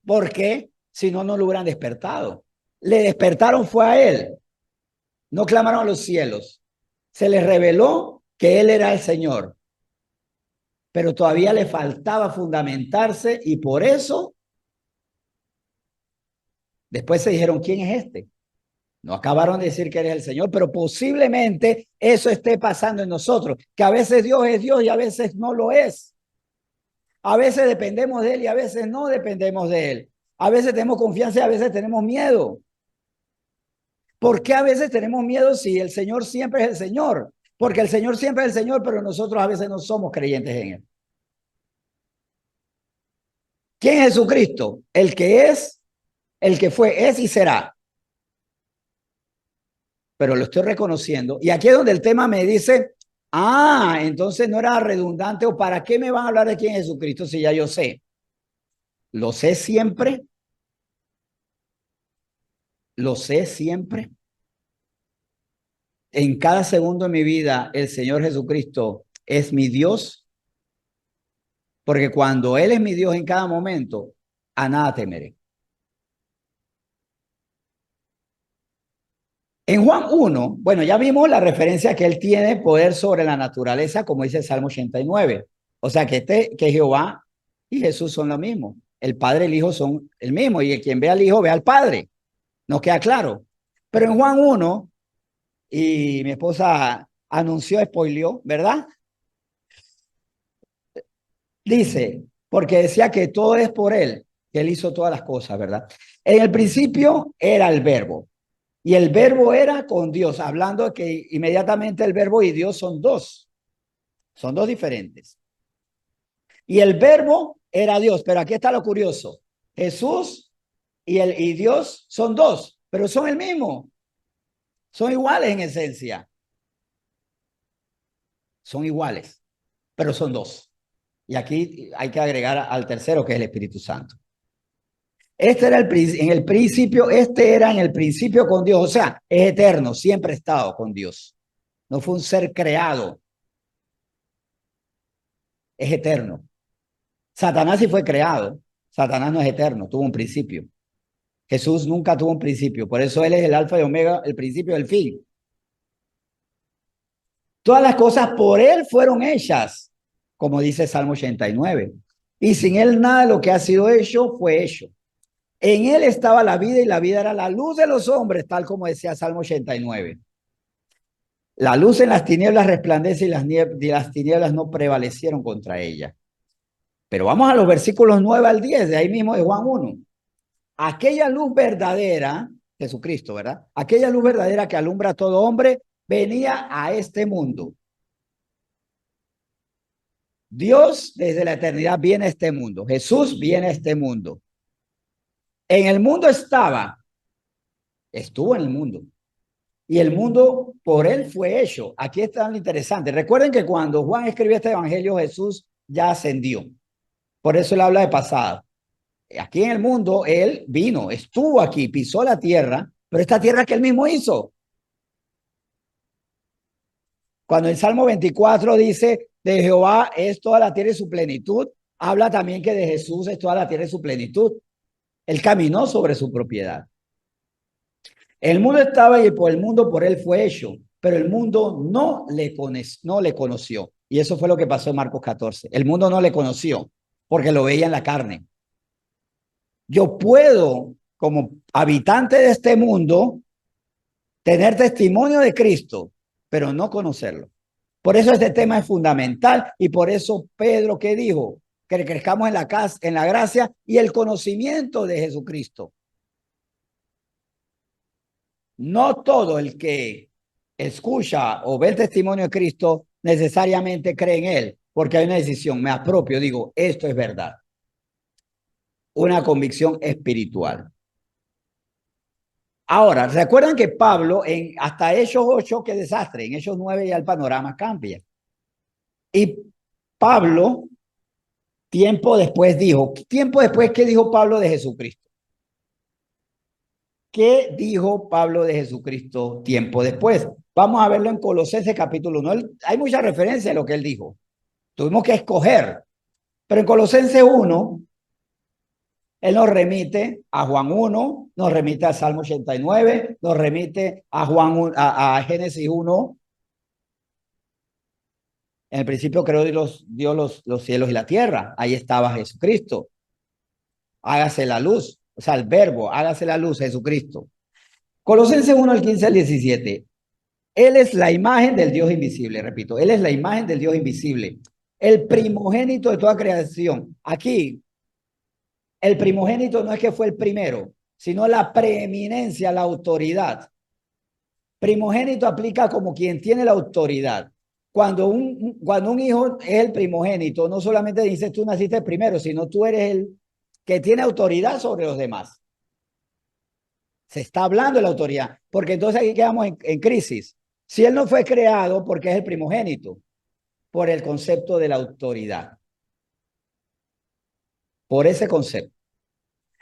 ¿Por qué? Si no, no lo hubieran despertado. Le despertaron fue a Él. No clamaron a los cielos. Se les reveló que Él era el Señor. Pero todavía le faltaba fundamentarse y por eso después se dijeron, ¿quién es este? No acabaron de decir que eres el Señor, pero posiblemente eso esté pasando en nosotros, que a veces Dios es Dios y a veces no lo es. A veces dependemos de Él y a veces no dependemos de Él. A veces tenemos confianza y a veces tenemos miedo. ¿Por qué a veces tenemos miedo si el Señor siempre es el Señor? Porque el Señor siempre es el Señor, pero nosotros a veces no somos creyentes en Él. ¿Quién es Jesucristo? El que es, el que fue, es y será. Pero lo estoy reconociendo. Y aquí es donde el tema me dice, entonces no era redundante o para qué me van a hablar de quién es Jesucristo si ya yo sé. Lo sé siempre. Lo sé siempre. En cada segundo de mi vida, el Señor Jesucristo es mi Dios, porque cuando Él es mi Dios en cada momento, a nada temeré. En Juan 1, bueno, ya vimos la referencia que Él tiene poder sobre la naturaleza, como dice el Salmo 89. O sea, que Jehová y Jesús son lo mismo. El Padre y el Hijo son el mismo. Y quien ve al Hijo ve al Padre. ¿Nos queda claro? Pero en Juan 1, y mi esposa anunció, spoileó, ¿verdad? Dice, porque decía que todo es por Él, que Él hizo todas las cosas, ¿verdad? En el principio era el verbo. Y el verbo era con Dios, hablando de que inmediatamente el verbo y Dios son dos diferentes. Y el verbo era Dios, pero aquí está lo curioso. Jesús y Dios son dos, pero son el mismo, son iguales en esencia, son iguales, pero son dos. Y aquí hay que agregar al tercero, que es el Espíritu Santo. Este era en el principio, este era en el principio con Dios, o sea, es eterno, siempre ha estado con Dios. No fue un ser creado, es eterno. Satanás sí fue creado, Satanás no es eterno, tuvo un principio. Jesús nunca tuvo un principio, por eso Él es el alfa y omega, el principio y el fin. Todas las cosas por Él fueron hechas, como dice Salmo 89. Y sin Él nada de lo que ha sido hecho fue hecho. En Él estaba la vida y la vida era la luz de los hombres, tal como decía Salmo 89. La luz en las tinieblas resplandece y las tinieblas no prevalecieron contra ella. Pero vamos a los versículos 9 al 10, de ahí mismo de Juan 1. Aquella luz verdadera, Jesucristo, ¿verdad? Aquella luz verdadera que alumbra a todo hombre, venía a este mundo. Dios desde la eternidad viene a este mundo. Jesús viene a este mundo. En el mundo estuvo en el mundo. Y el mundo por él fue hecho. Aquí está lo interesante. Recuerden que cuando Juan escribió este evangelio, Jesús ya ascendió. Por eso él habla de pasado. Aquí en el mundo, él vino, estuvo aquí, pisó la tierra, pero esta tierra que él mismo hizo. Cuando el Salmo 24 dice, de Jehová es toda la tierra y su plenitud, habla también que de Jesús es toda la tierra y su plenitud. Él caminó sobre su propiedad. El mundo estaba y por el mundo por él fue hecho, pero el mundo no le conoció. Y eso fue lo que pasó en Marcos 14. El mundo no le conoció porque lo veía en la carne. Yo puedo, como habitante de este mundo, tener testimonio de Cristo, pero no conocerlo. Por eso este tema es fundamental y por eso Pedro, ¿qué dijo? Que crezcamos en la gracia y el conocimiento de Jesucristo. No todo el que escucha o ve el testimonio de Cristo necesariamente cree en él, porque hay una decisión, me apropio, digo, esto es verdad. Una convicción espiritual. Ahora, recuerdan que Pablo, hasta Hechos 8, qué desastre, en Hechos 9 ya el panorama cambia. Y Pablo, tiempo después, ¿qué dijo Pablo de Jesucristo? ¿Qué dijo Pablo de Jesucristo tiempo después? Vamos a verlo en Colosenses capítulo 1. Hay mucha referencia a lo que él dijo. Tuvimos que escoger. Pero en Colosenses 1, él nos remite a Juan 1, nos remite a Salmo 89, nos remite a a Génesis 1. En el principio creó Dios los cielos y la tierra. Ahí estaba Jesucristo. Hágase la luz. O sea, el verbo, hágase la luz, Jesucristo. Colosenses 1, el 15 al 17. Él es la imagen del Dios invisible, repito, Él es la imagen del Dios invisible, el primogénito de toda creación. Aquí, el primogénito no es que fue el primero, sino la preeminencia, la autoridad. Primogénito aplica como quien tiene la autoridad. Cuando un hijo es el primogénito, no solamente dices tú naciste primero, sino tú eres el que tiene autoridad sobre los demás. Se está hablando de la autoridad, porque entonces aquí quedamos en crisis. Si él no fue creado porque es el primogénito, por el concepto de la autoridad, por ese concepto.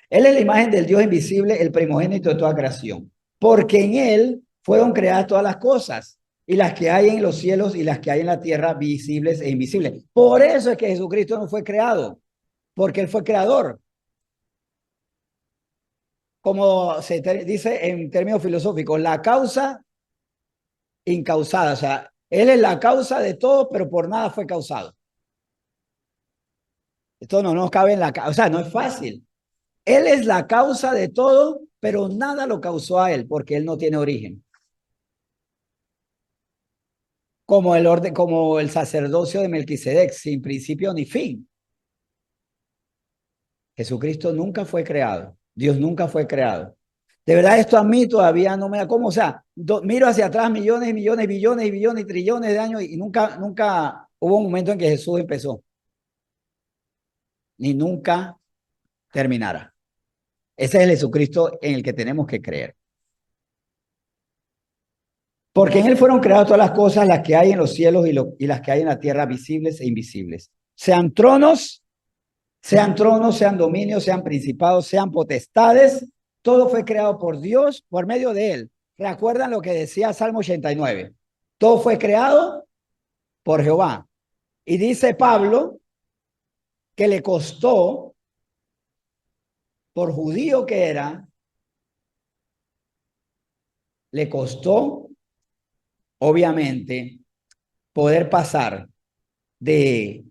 Él es la imagen del Dios invisible, el primogénito de toda creación, porque en él fueron creadas todas las cosas, y las que hay en los cielos y las que hay en la tierra, visibles e invisibles. Por eso es que Jesucristo no fue creado, porque él fue creador. Como se dice en términos filosóficos, la causa incausada, o sea, él es la causa de todo, pero por nada fue causado. Esto no nos cabe en la cabeza, o sea, no es fácil. Él es la causa de todo, pero nada lo causó a él, porque él no tiene origen. Como el orden, como el sacerdocio de Melquisedec, sin principio ni fin. Jesucristo nunca fue creado. Dios nunca fue creado. De verdad, esto a mí todavía no me da como, o sea, miro hacia atrás millones y millones, billones y billones y trillones de años y nunca hubo un momento en que Jesús empezó, ni nunca terminará. Ese es el Jesucristo en el que tenemos que creer. Porque en él fueron creadas todas las cosas, las que hay en los cielos y las que hay en la tierra, visibles e invisibles. Sean tronos, sean dominios, sean principados, sean potestades, todo fue creado por Dios por medio de él. ¿Recuerdan lo que decía Salmo 89? Todo fue creado por Jehová. Y dice Pablo que le costó, por judío que era, le costó, obviamente, poder pasar de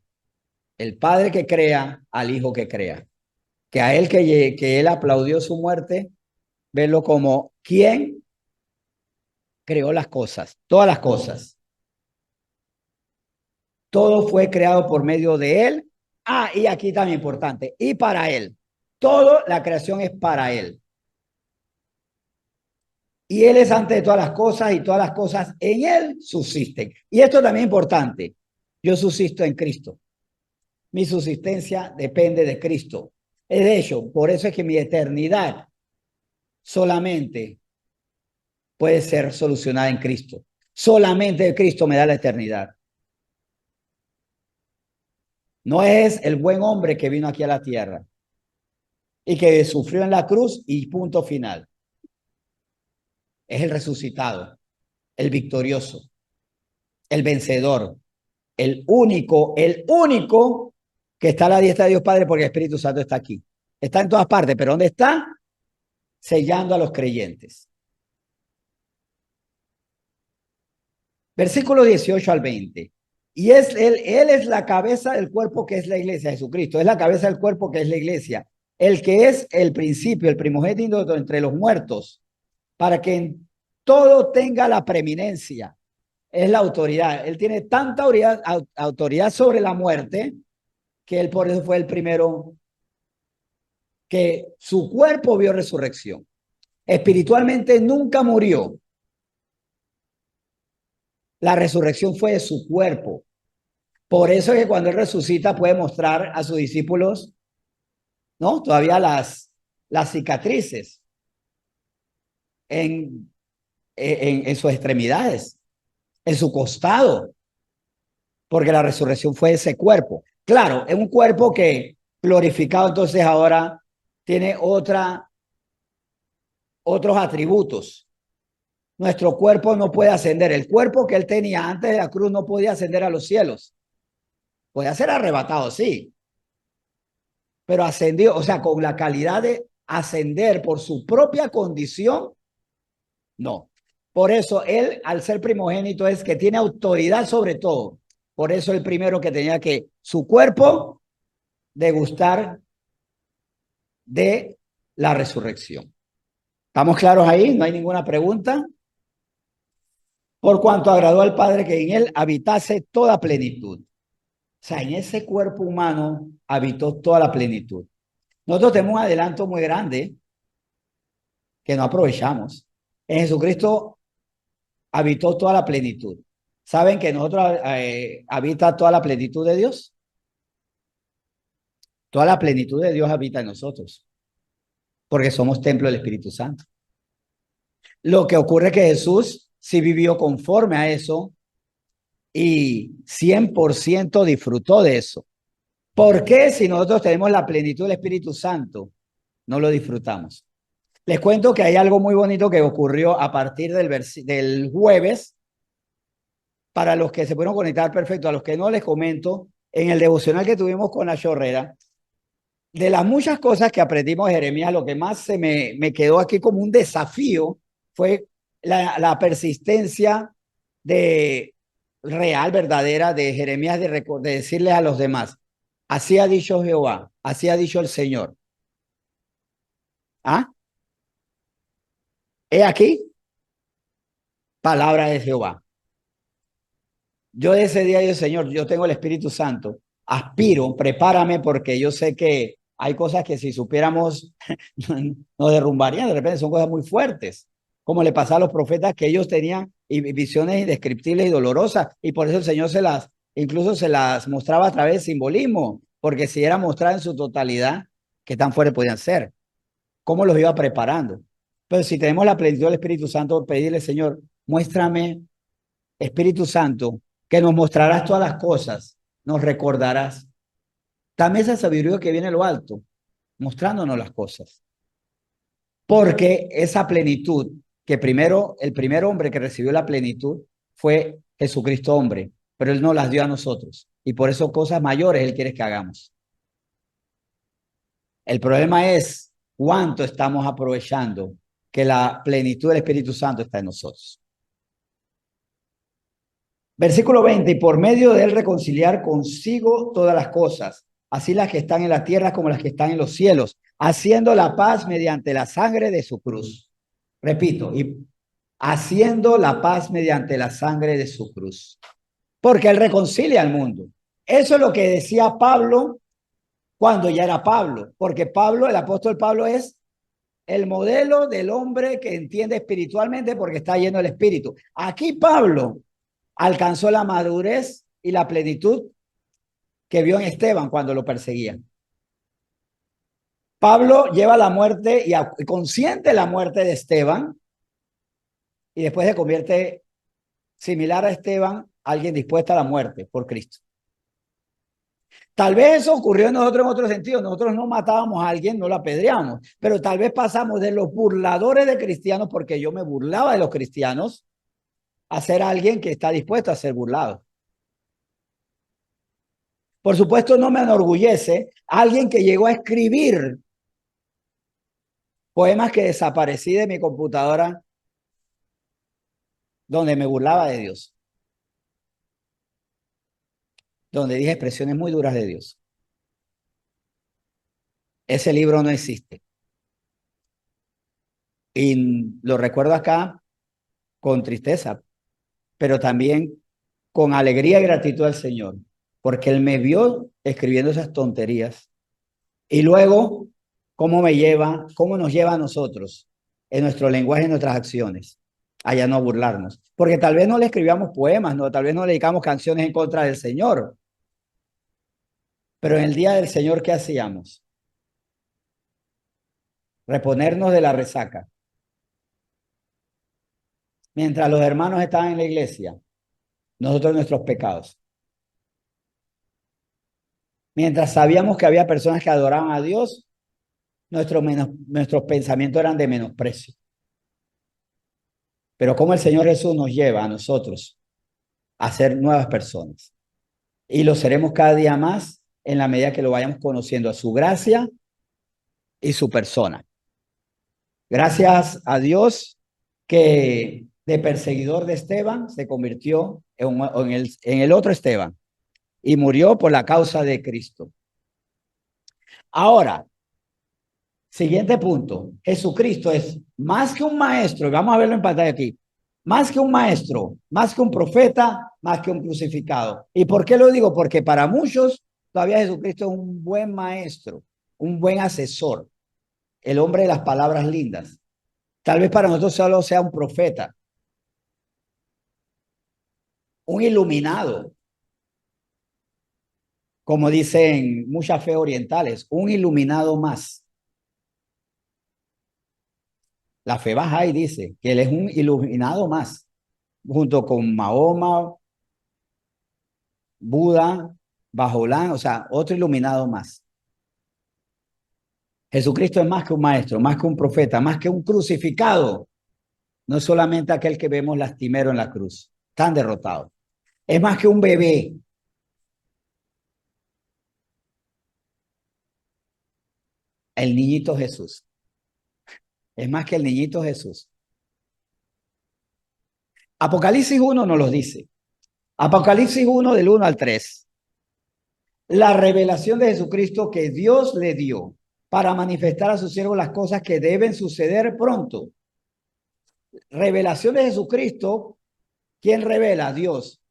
el padre que crea al hijo que crea. Que a él que él aplaudió su muerte, verlo como quien creó las cosas, todas las cosas. Todo fue creado por medio de él. Ah, y aquí también importante, y para él. Toda la creación es para él. Y él es antes de todas las cosas y todas las cosas en él subsisten. Y esto también es importante. Yo subsisto en Cristo. Mi subsistencia depende de Cristo. De hecho, por eso es que mi eternidad solamente puede ser solucionada en Cristo. Solamente Cristo me da la eternidad. No es el buen hombre que vino aquí a la tierra y que sufrió en la cruz y punto final. Es el resucitado, el victorioso, el vencedor, el único que está a la diestra de Dios Padre porque el Espíritu Santo está aquí. Está en todas partes, pero ¿dónde está? Sellando a los creyentes. Versículo 18 al 20. Y él es la cabeza del cuerpo que es la iglesia, Jesucristo. Es la cabeza del cuerpo que es la iglesia. El que es el principio, el primogénito entre los muertos, para que en todo tenga la preeminencia. Es la autoridad. Él tiene tanta autoridad sobre la muerte que él por eso fue el primero que su cuerpo vio resurrección. Espiritualmente nunca murió. La resurrección fue de su cuerpo. Por eso es que cuando él resucita puede mostrar a sus discípulos, ¿no? Todavía las cicatrices en, en sus extremidades, en su costado, porque la resurrección fue ese cuerpo. Claro, es un cuerpo que glorificado entonces ahora tiene otros atributos. Nuestro cuerpo no puede ascender. El cuerpo que él tenía antes de la cruz no podía ascender a los cielos. Podía ser arrebatado, sí, pero ascendió, o sea, con la calidad de ascender por su propia condición, no. Por eso él, al ser primogénito, es que tiene autoridad sobre todo. Por eso el primero que tenía que su cuerpo degustar de la resurrección. ¿Estamos claros ahí? ¿No hay ninguna pregunta? Por cuanto agradó al Padre que en él habitase toda plenitud. O sea, en ese cuerpo humano habitó toda la plenitud. Nosotros tenemos un adelanto muy grande que no aprovechamos. En Jesucristo habitó toda la plenitud. ¿Saben que nosotros habita toda la plenitud de Dios? Toda la plenitud de Dios habita en nosotros, porque somos templo del Espíritu Santo. Lo que ocurre es que Jesús sí vivió conforme a eso y 100% disfrutó de eso. ¿Por qué si nosotros tenemos la plenitud del Espíritu Santo, no lo disfrutamos? Les cuento que hay algo muy bonito que ocurrió a partir del jueves. Para los que se pudieron conectar, perfecto. A los que no, les comento, en el devocional que tuvimos con la chorrera, de las muchas cosas que aprendimos de Jeremías, lo que más me quedó aquí como un desafío fue la persistencia de real, verdadera, de Jeremías de decirle a los demás, Así ha dicho Jehová, así ha dicho el Señor. ¿Ah? He aquí, palabra de Jehová. Yo de ese día digo, Señor, yo tengo el Espíritu Santo, aspiro, prepárame porque yo sé que hay cosas que si supiéramos nos derrumbarían, de repente son cosas muy fuertes, como le pasaba a los profetas que ellos tenían visiones indescriptibles y dolorosas, y por eso el Señor incluso se las mostraba a través de simbolismo, porque si era mostrar en su totalidad, qué tan fuertes podían ser, cómo los iba preparando. Pero si tenemos la plenitud del Espíritu Santo, pedirle, Señor, muéstrame Espíritu Santo, que nos mostrarás todas las cosas, nos recordarás. También esa sabiduría que viene de lo alto, mostrándonos las cosas. Porque esa plenitud, que primero, el primer hombre que recibió la plenitud fue Jesucristo hombre, pero Él nos las dio a nosotros. Y por eso cosas mayores Él quiere que hagamos. El problema es cuánto estamos aprovechando que la plenitud del Espíritu Santo está en nosotros. Versículo 20, y por medio de él reconciliar consigo todas las cosas, así las que están en la tierra como las que están en los cielos, haciendo la paz mediante la sangre de su cruz. Repito, y haciendo la paz mediante la sangre de su cruz. Porque él reconcilia al mundo. Eso es lo que decía Pablo cuando ya era Pablo, porque Pablo, el apóstol Pablo es el modelo del hombre que entiende espiritualmente porque está lleno del espíritu. Aquí Pablo alcanzó la madurez y la plenitud que vio en Esteban cuando lo perseguían. Pablo lleva la muerte y consiente la muerte de Esteban y después se convierte similar a Esteban, alguien dispuesto a la muerte por Cristo. Tal vez eso ocurrió en nosotros en otro sentido. Nosotros no matábamos a alguien, no lo apedreamos, pero tal vez pasamos de los burladores de cristianos, porque yo me burlaba de los cristianos, a ser alguien que está dispuesto a ser burlado. Por supuesto, no me enorgullece alguien que llegó a escribir poemas que desaparecí de mi computadora donde me burlaba de Dios, donde dije expresiones muy duras de Dios. Ese libro no existe. Y lo recuerdo acá con tristeza, pero también con alegría y gratitud al Señor, porque Él me vio escribiendo esas tonterías. Y luego, cómo nos lleva a nosotros en nuestro lenguaje, en nuestras acciones, allá no burlarnos. Porque tal vez no le escribíamos poemas, no, tal vez no le dedicamos canciones en contra del Señor, pero en el día del Señor, ¿qué hacíamos? Reponernos de la resaca. Mientras los hermanos estaban en la iglesia, nosotros nuestros pecados. Mientras sabíamos que había personas que adoraban a Dios, nuestros pensamientos eran de menosprecio. Pero cómo el Señor Jesús nos lleva a nosotros a ser nuevas personas. Y lo seremos cada día más en la medida que lo vayamos conociendo a su gracia y su persona. Gracias a Dios que de perseguidor de Esteban se convirtió en el otro Esteban y murió por la causa de Cristo. Ahora, siguiente punto. Jesucristo es más que un maestro, y vamos a verlo en pantalla aquí, más que un maestro, más que un profeta, más que un crucificado. ¿Y por qué lo digo? Porque para muchos todavía Jesucristo es un buen maestro, un buen asesor, el hombre de las palabras lindas. Tal vez para nosotros solo sea un profeta, un iluminado, como dicen muchas fe orientales, un iluminado más. La fe Bahá'í dice que él es un iluminado más, junto con Mahoma, Buda, Bajolán, o sea, otro iluminado más. Jesucristo es más que un maestro, más que un profeta, más que un crucificado. No es solamente aquel que vemos lastimero en la cruz, tan derrotado. Es más que un bebé. El niñito Jesús. Es más que el niñito Jesús. Apocalipsis 1 nos lo dice. Apocalipsis 1 del 1 al 3. La revelación de Jesucristo que Dios le dio para manifestar a sus siervos las cosas que deben suceder pronto. Revelación de Jesucristo, ¿quién revela? Dios,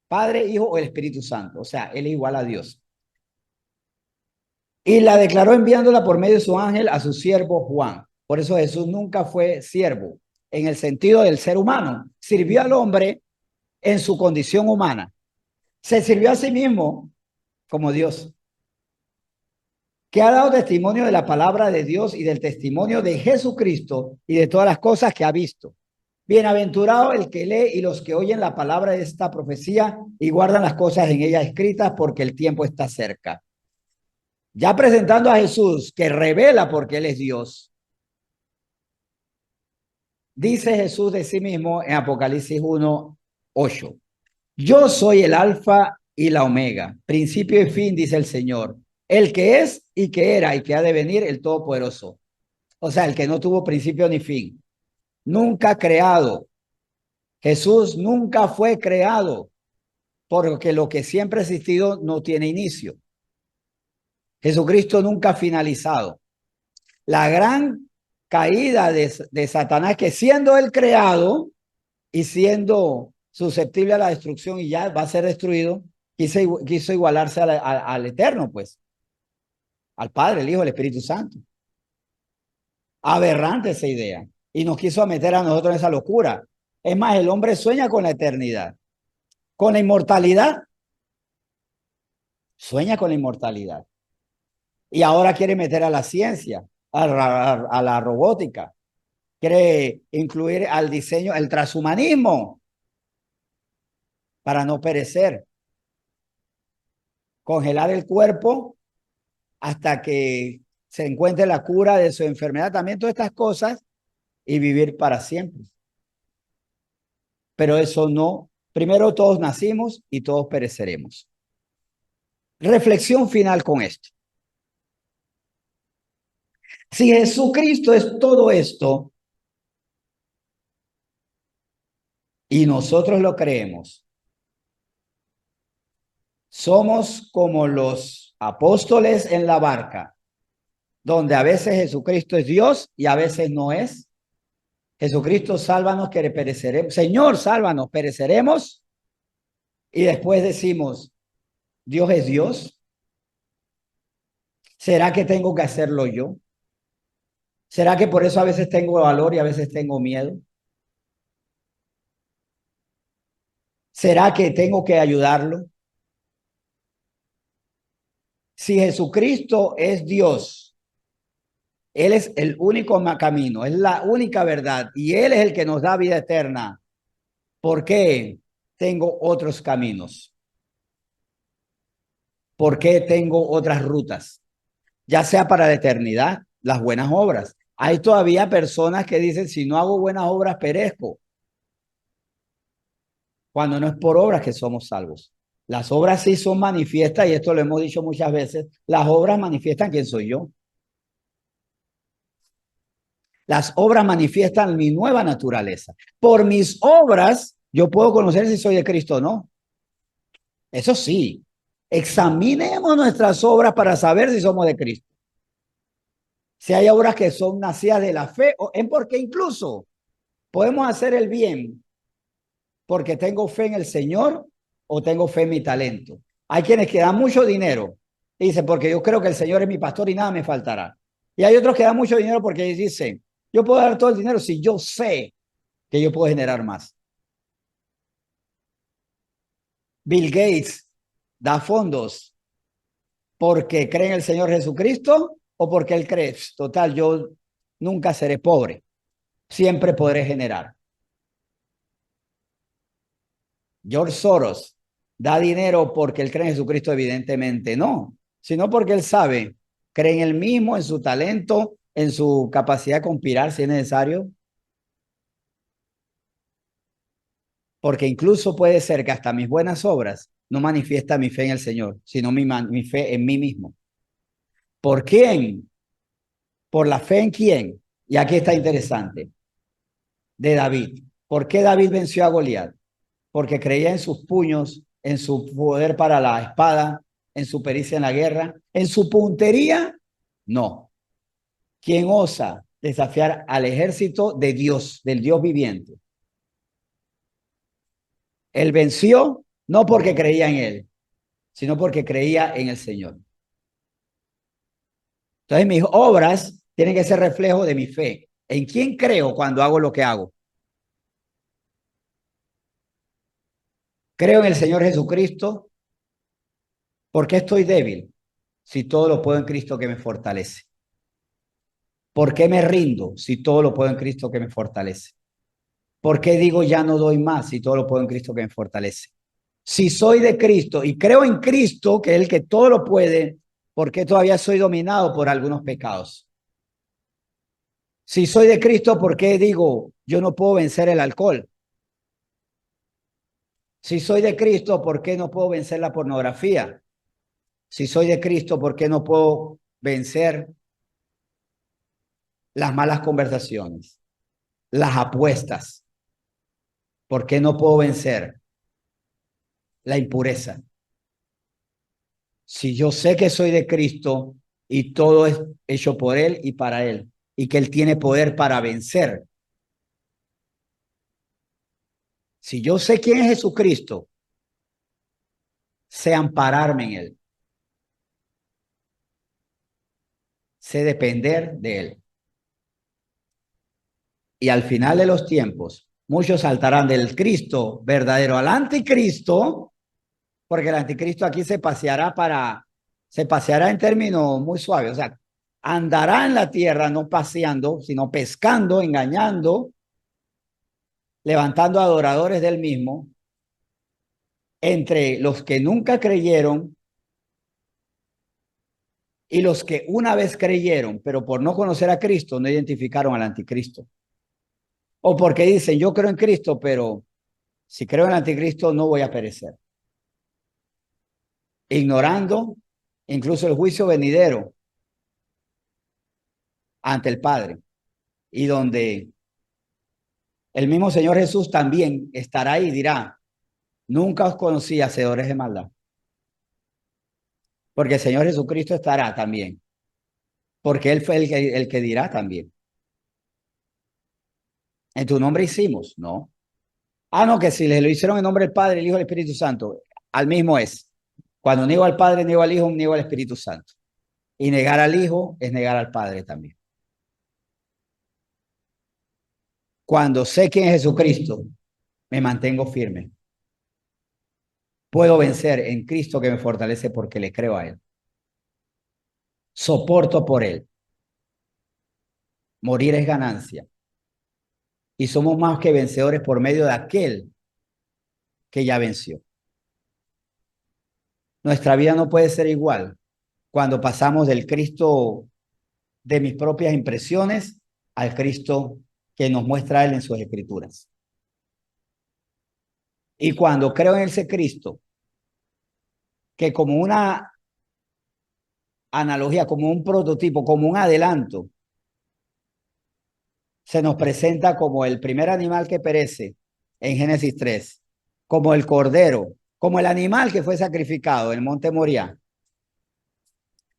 Padre, Hijo o el Espíritu Santo. O sea, Él es igual a Dios. Y la declaró enviándola por medio de su ángel a su siervo Juan. Por eso Jesús nunca fue siervo en el sentido del ser humano. Sirvió al hombre en su condición humana. Se sirvió a sí mismo como Dios, que ha dado testimonio de la palabra de Dios y del testimonio de Jesucristo y de todas las cosas que ha visto. Bienaventurado el que lee y los que oyen la palabra de esta profecía y guardan las cosas en ella escritas, porque el tiempo está cerca. Ya presentando a Jesús, que revela porque Él es Dios, dice Jesús de sí mismo en Apocalipsis 1:8. Yo soy el alfa y la omega, principio y fin, dice el Señor, el que es y que era y que ha de venir, el Todopoderoso. O sea, el que no tuvo principio ni fin, nunca creado. Jesús nunca fue creado, porque lo que siempre ha existido no tiene inicio. Jesucristo nunca ha finalizado. La gran caída de Satanás, que siendo él creado y siendo susceptible a la destrucción y ya va a ser destruido, quiso igualarse al Eterno, pues, al Padre, el Hijo, el Espíritu Santo. Aberrante esa idea. Y nos quiso meter a nosotros en esa locura. Es más, el hombre sueña con la eternidad, con la inmortalidad. Sueña con la inmortalidad. Y ahora quiere meter a la ciencia, a la robótica. Quiere incluir al diseño, el transhumanismo, para no perecer. Congelar el cuerpo hasta que se encuentre la cura de su enfermedad. También todas estas cosas y vivir para siempre. Pero eso no. Primero todos nacimos y todos pereceremos. Reflexión final con esto. Si Jesucristo es todo esto y nosotros lo creemos, somos como los apóstoles en la barca, donde a veces Jesucristo es Dios y a veces no es. Jesucristo, sálvanos que pereceremos. Señor, sálvanos, pereceremos. Y después decimos, Dios es Dios. ¿Será que tengo que hacerlo yo? ¿Será que por eso a veces tengo valor y a veces tengo miedo? ¿Será que tengo que ayudarlo? Si Jesucristo es Dios, Él es el único camino, es la única verdad y Él es el que nos da vida eterna. ¿Por qué tengo otros caminos? ¿Por qué tengo otras rutas? Ya sea para la eternidad, las buenas obras. Hay todavía personas que dicen, si no hago buenas obras, perezco. Cuando no es por obras que somos salvos. Las obras sí son manifiestas, y esto lo hemos dicho muchas veces, las obras manifiestan quién soy yo. Las obras manifiestan mi nueva naturaleza. Por mis obras, yo puedo conocer si soy de Cristo o no. Eso sí, examinemos nuestras obras para saber si somos de Cristo. Si hay obras que son nacidas de la fe, es porque incluso podemos hacer el bien porque tengo fe en el Señor o tengo fe en mi talento. Hay quienes que dan mucho dinero y dicen, porque yo creo que el Señor es mi pastor y nada me faltará. Y hay otros que dan mucho dinero porque dicen, yo puedo dar todo el dinero si yo sé que yo puedo generar más. Bill Gates da fondos porque cree en el Señor Jesucristo o porque él cree, total, yo nunca seré pobre, siempre podré generar. George Soros da dinero porque él cree en Jesucristo, evidentemente no, sino porque él sabe, cree en él mismo, en su talento, en su capacidad de conspirar si es necesario, porque incluso puede ser que hasta mis buenas obras no manifiesta mi fe en el Señor, sino mi fe en mí mismo. ¿Por quién? ¿Por la fe en quién? Y aquí está interesante, de David. ¿Por qué David venció a Goliat? Porque creía en sus puños, en su poder para la espada, en su pericia en la guerra, en su puntería, no. ¿Quién osa desafiar al ejército de Dios, del Dios viviente? Él venció no porque creía en él, sino porque creía en el Señor. Entonces mis obras tienen que ser reflejo de mi fe. ¿En quién creo cuando hago lo que hago? Creo en el Señor Jesucristo. ¿Por qué estoy débil? Si todo lo puedo en Cristo que me fortalece. ¿Por qué me rindo? Si todo lo puedo en Cristo que me fortalece. ¿Por qué digo ya no doy más? Si todo lo puedo en Cristo que me fortalece. Si soy de Cristo y creo en Cristo, que es el que todo lo puede, ¿por qué todavía soy dominado por algunos pecados? Si soy de Cristo, ¿por qué digo yo no puedo vencer el alcohol? Si soy de Cristo, ¿por qué no puedo vencer la pornografía? Si soy de Cristo, ¿por qué no puedo vencer las malas conversaciones, las apuestas? ¿Por qué no puedo vencer la impureza? Si yo sé que soy de Cristo y todo es hecho por Él y para Él, y que Él tiene poder para vencer. Si yo sé quién es Jesucristo, sé ampararme en Él, sé depender de Él. Y al final de los tiempos, muchos saltarán del Cristo verdadero al anticristo, porque el anticristo aquí se paseará en términos muy suaves, o sea, andará en la tierra no paseando, sino pescando, engañando, levantando adoradores del mismo, entre los que nunca creyeron y los que una vez creyeron, pero por no conocer a Cristo no identificaron al anticristo. O porque dicen, yo creo en Cristo, pero si creo en el anticristo no voy a perecer. Ignorando incluso el juicio venidero ante el Padre, y donde el mismo Señor Jesús también estará ahí y dirá, nunca os conocí, hacedores de maldad. Porque el Señor Jesucristo estará también, porque Él fue el que dirá también. En tu nombre hicimos, ¿no? Ah, no, que si le lo hicieron en nombre del Padre, el Hijo y el Espíritu Santo, al mismo es. Cuando niego al Padre, niego al Hijo, niego al Espíritu Santo. Y negar al Hijo es negar al Padre también. Cuando sé quién es Jesucristo, me mantengo firme. Puedo vencer en Cristo que me fortalece porque le creo a Él. Soporto por Él. Morir es ganancia. Y somos más que vencedores por medio de aquel que ya venció. Nuestra vida no puede ser igual cuando pasamos del Cristo de mis propias impresiones al Cristo que nos muestra Él en sus escrituras. Y cuando creo en ese Cristo, que como una analogía, como un prototipo, como un adelanto, se nos presenta como el primer animal que perece en Génesis 3, como el cordero, como el animal que fue sacrificado en el monte Moriah,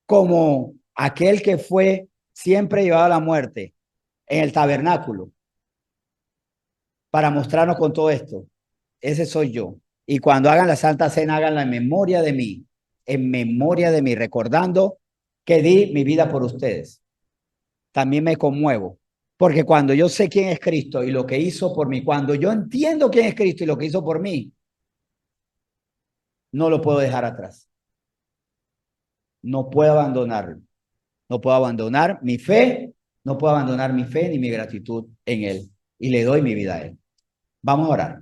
como aquel que fue siempre llevado a la muerte en el tabernáculo, para mostrarnos con todo esto. Ese soy yo. Y cuando hagan la Santa Cena, háganla en memoria de mí, recordando que di mi vida por ustedes. También me conmuevo, porque cuando yo sé quién es Cristo y lo que hizo por mí, cuando yo entiendo quién es Cristo y lo que hizo por mí, no lo puedo dejar atrás. No puedo abandonarlo. No puedo abandonar mi fe, no puedo abandonar mi fe ni mi gratitud en Él. Y le doy mi vida a Él. Vamos a orar.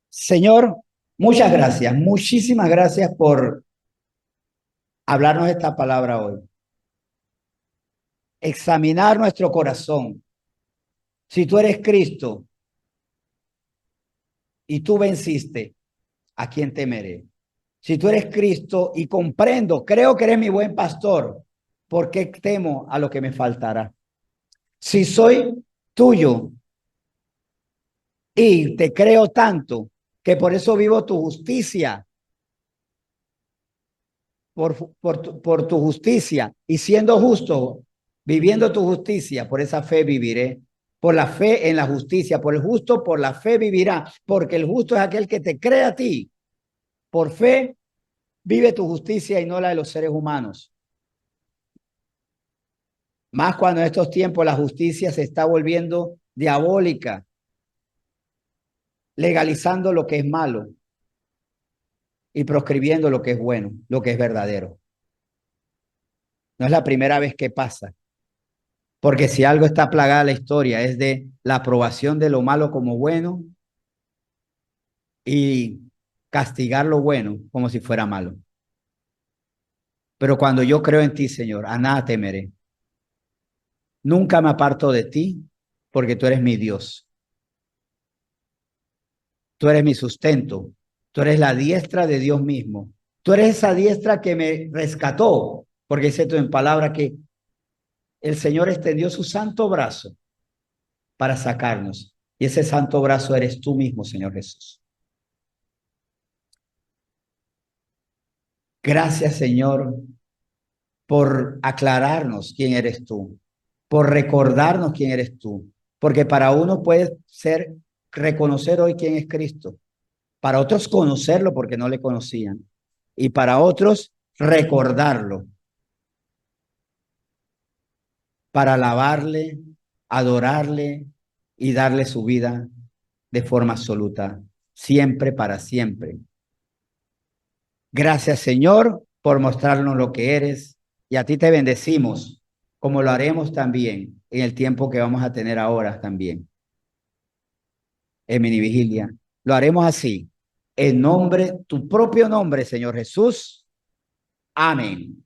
Señor, muchas gracias, muchísimas gracias por hablarnos esta palabra hoy. Examinar nuestro corazón. Si tú eres Cristo y tú venciste, ¿a quién temeré? Si tú eres Cristo y comprendo, creo que eres mi buen pastor, ¿por qué temo a lo que me faltará? Si soy tuyo y te creo tanto que por eso vivo tu justicia por tu justicia y siendo justo, viviendo tu justicia, por esa fe viviré. Por la fe en la justicia, por el justo, por la fe vivirá, porque el justo es aquel que te cree a ti. Por fe vive tu justicia y no la de los seres humanos. Más cuando en estos tiempos la justicia se está volviendo diabólica, legalizando lo que es malo y proscribiendo lo que es bueno, lo que es verdadero. No es la primera vez que pasa, porque si algo está plagada la historia es de la aprobación de lo malo como bueno y castigar lo bueno como si fuera malo. Pero cuando yo creo en ti, Señor, a nada temeré. Nunca me aparto de ti, porque tú eres mi Dios. Tú eres mi sustento. Tú eres la diestra de Dios mismo. Tú eres esa diestra que me rescató, porque dice tú en palabra que el Señor extendió su santo brazo para sacarnos. Y ese santo brazo eres tú mismo, Señor Jesús. Gracias, Señor, por aclararnos quién eres tú, por recordarnos quién eres tú, porque para uno puede ser reconocer hoy quién es Cristo, para otros conocerlo porque no le conocían, y para otros recordarlo, para alabarle, adorarle y darle su vida de forma absoluta, siempre para siempre. Gracias, Señor, por mostrarnos lo que eres, y a ti te bendecimos, como lo haremos también en el tiempo que vamos a tener ahora también, en mini vigilia. Lo haremos así, en nombre, tu propio nombre, Señor Jesús. Amén.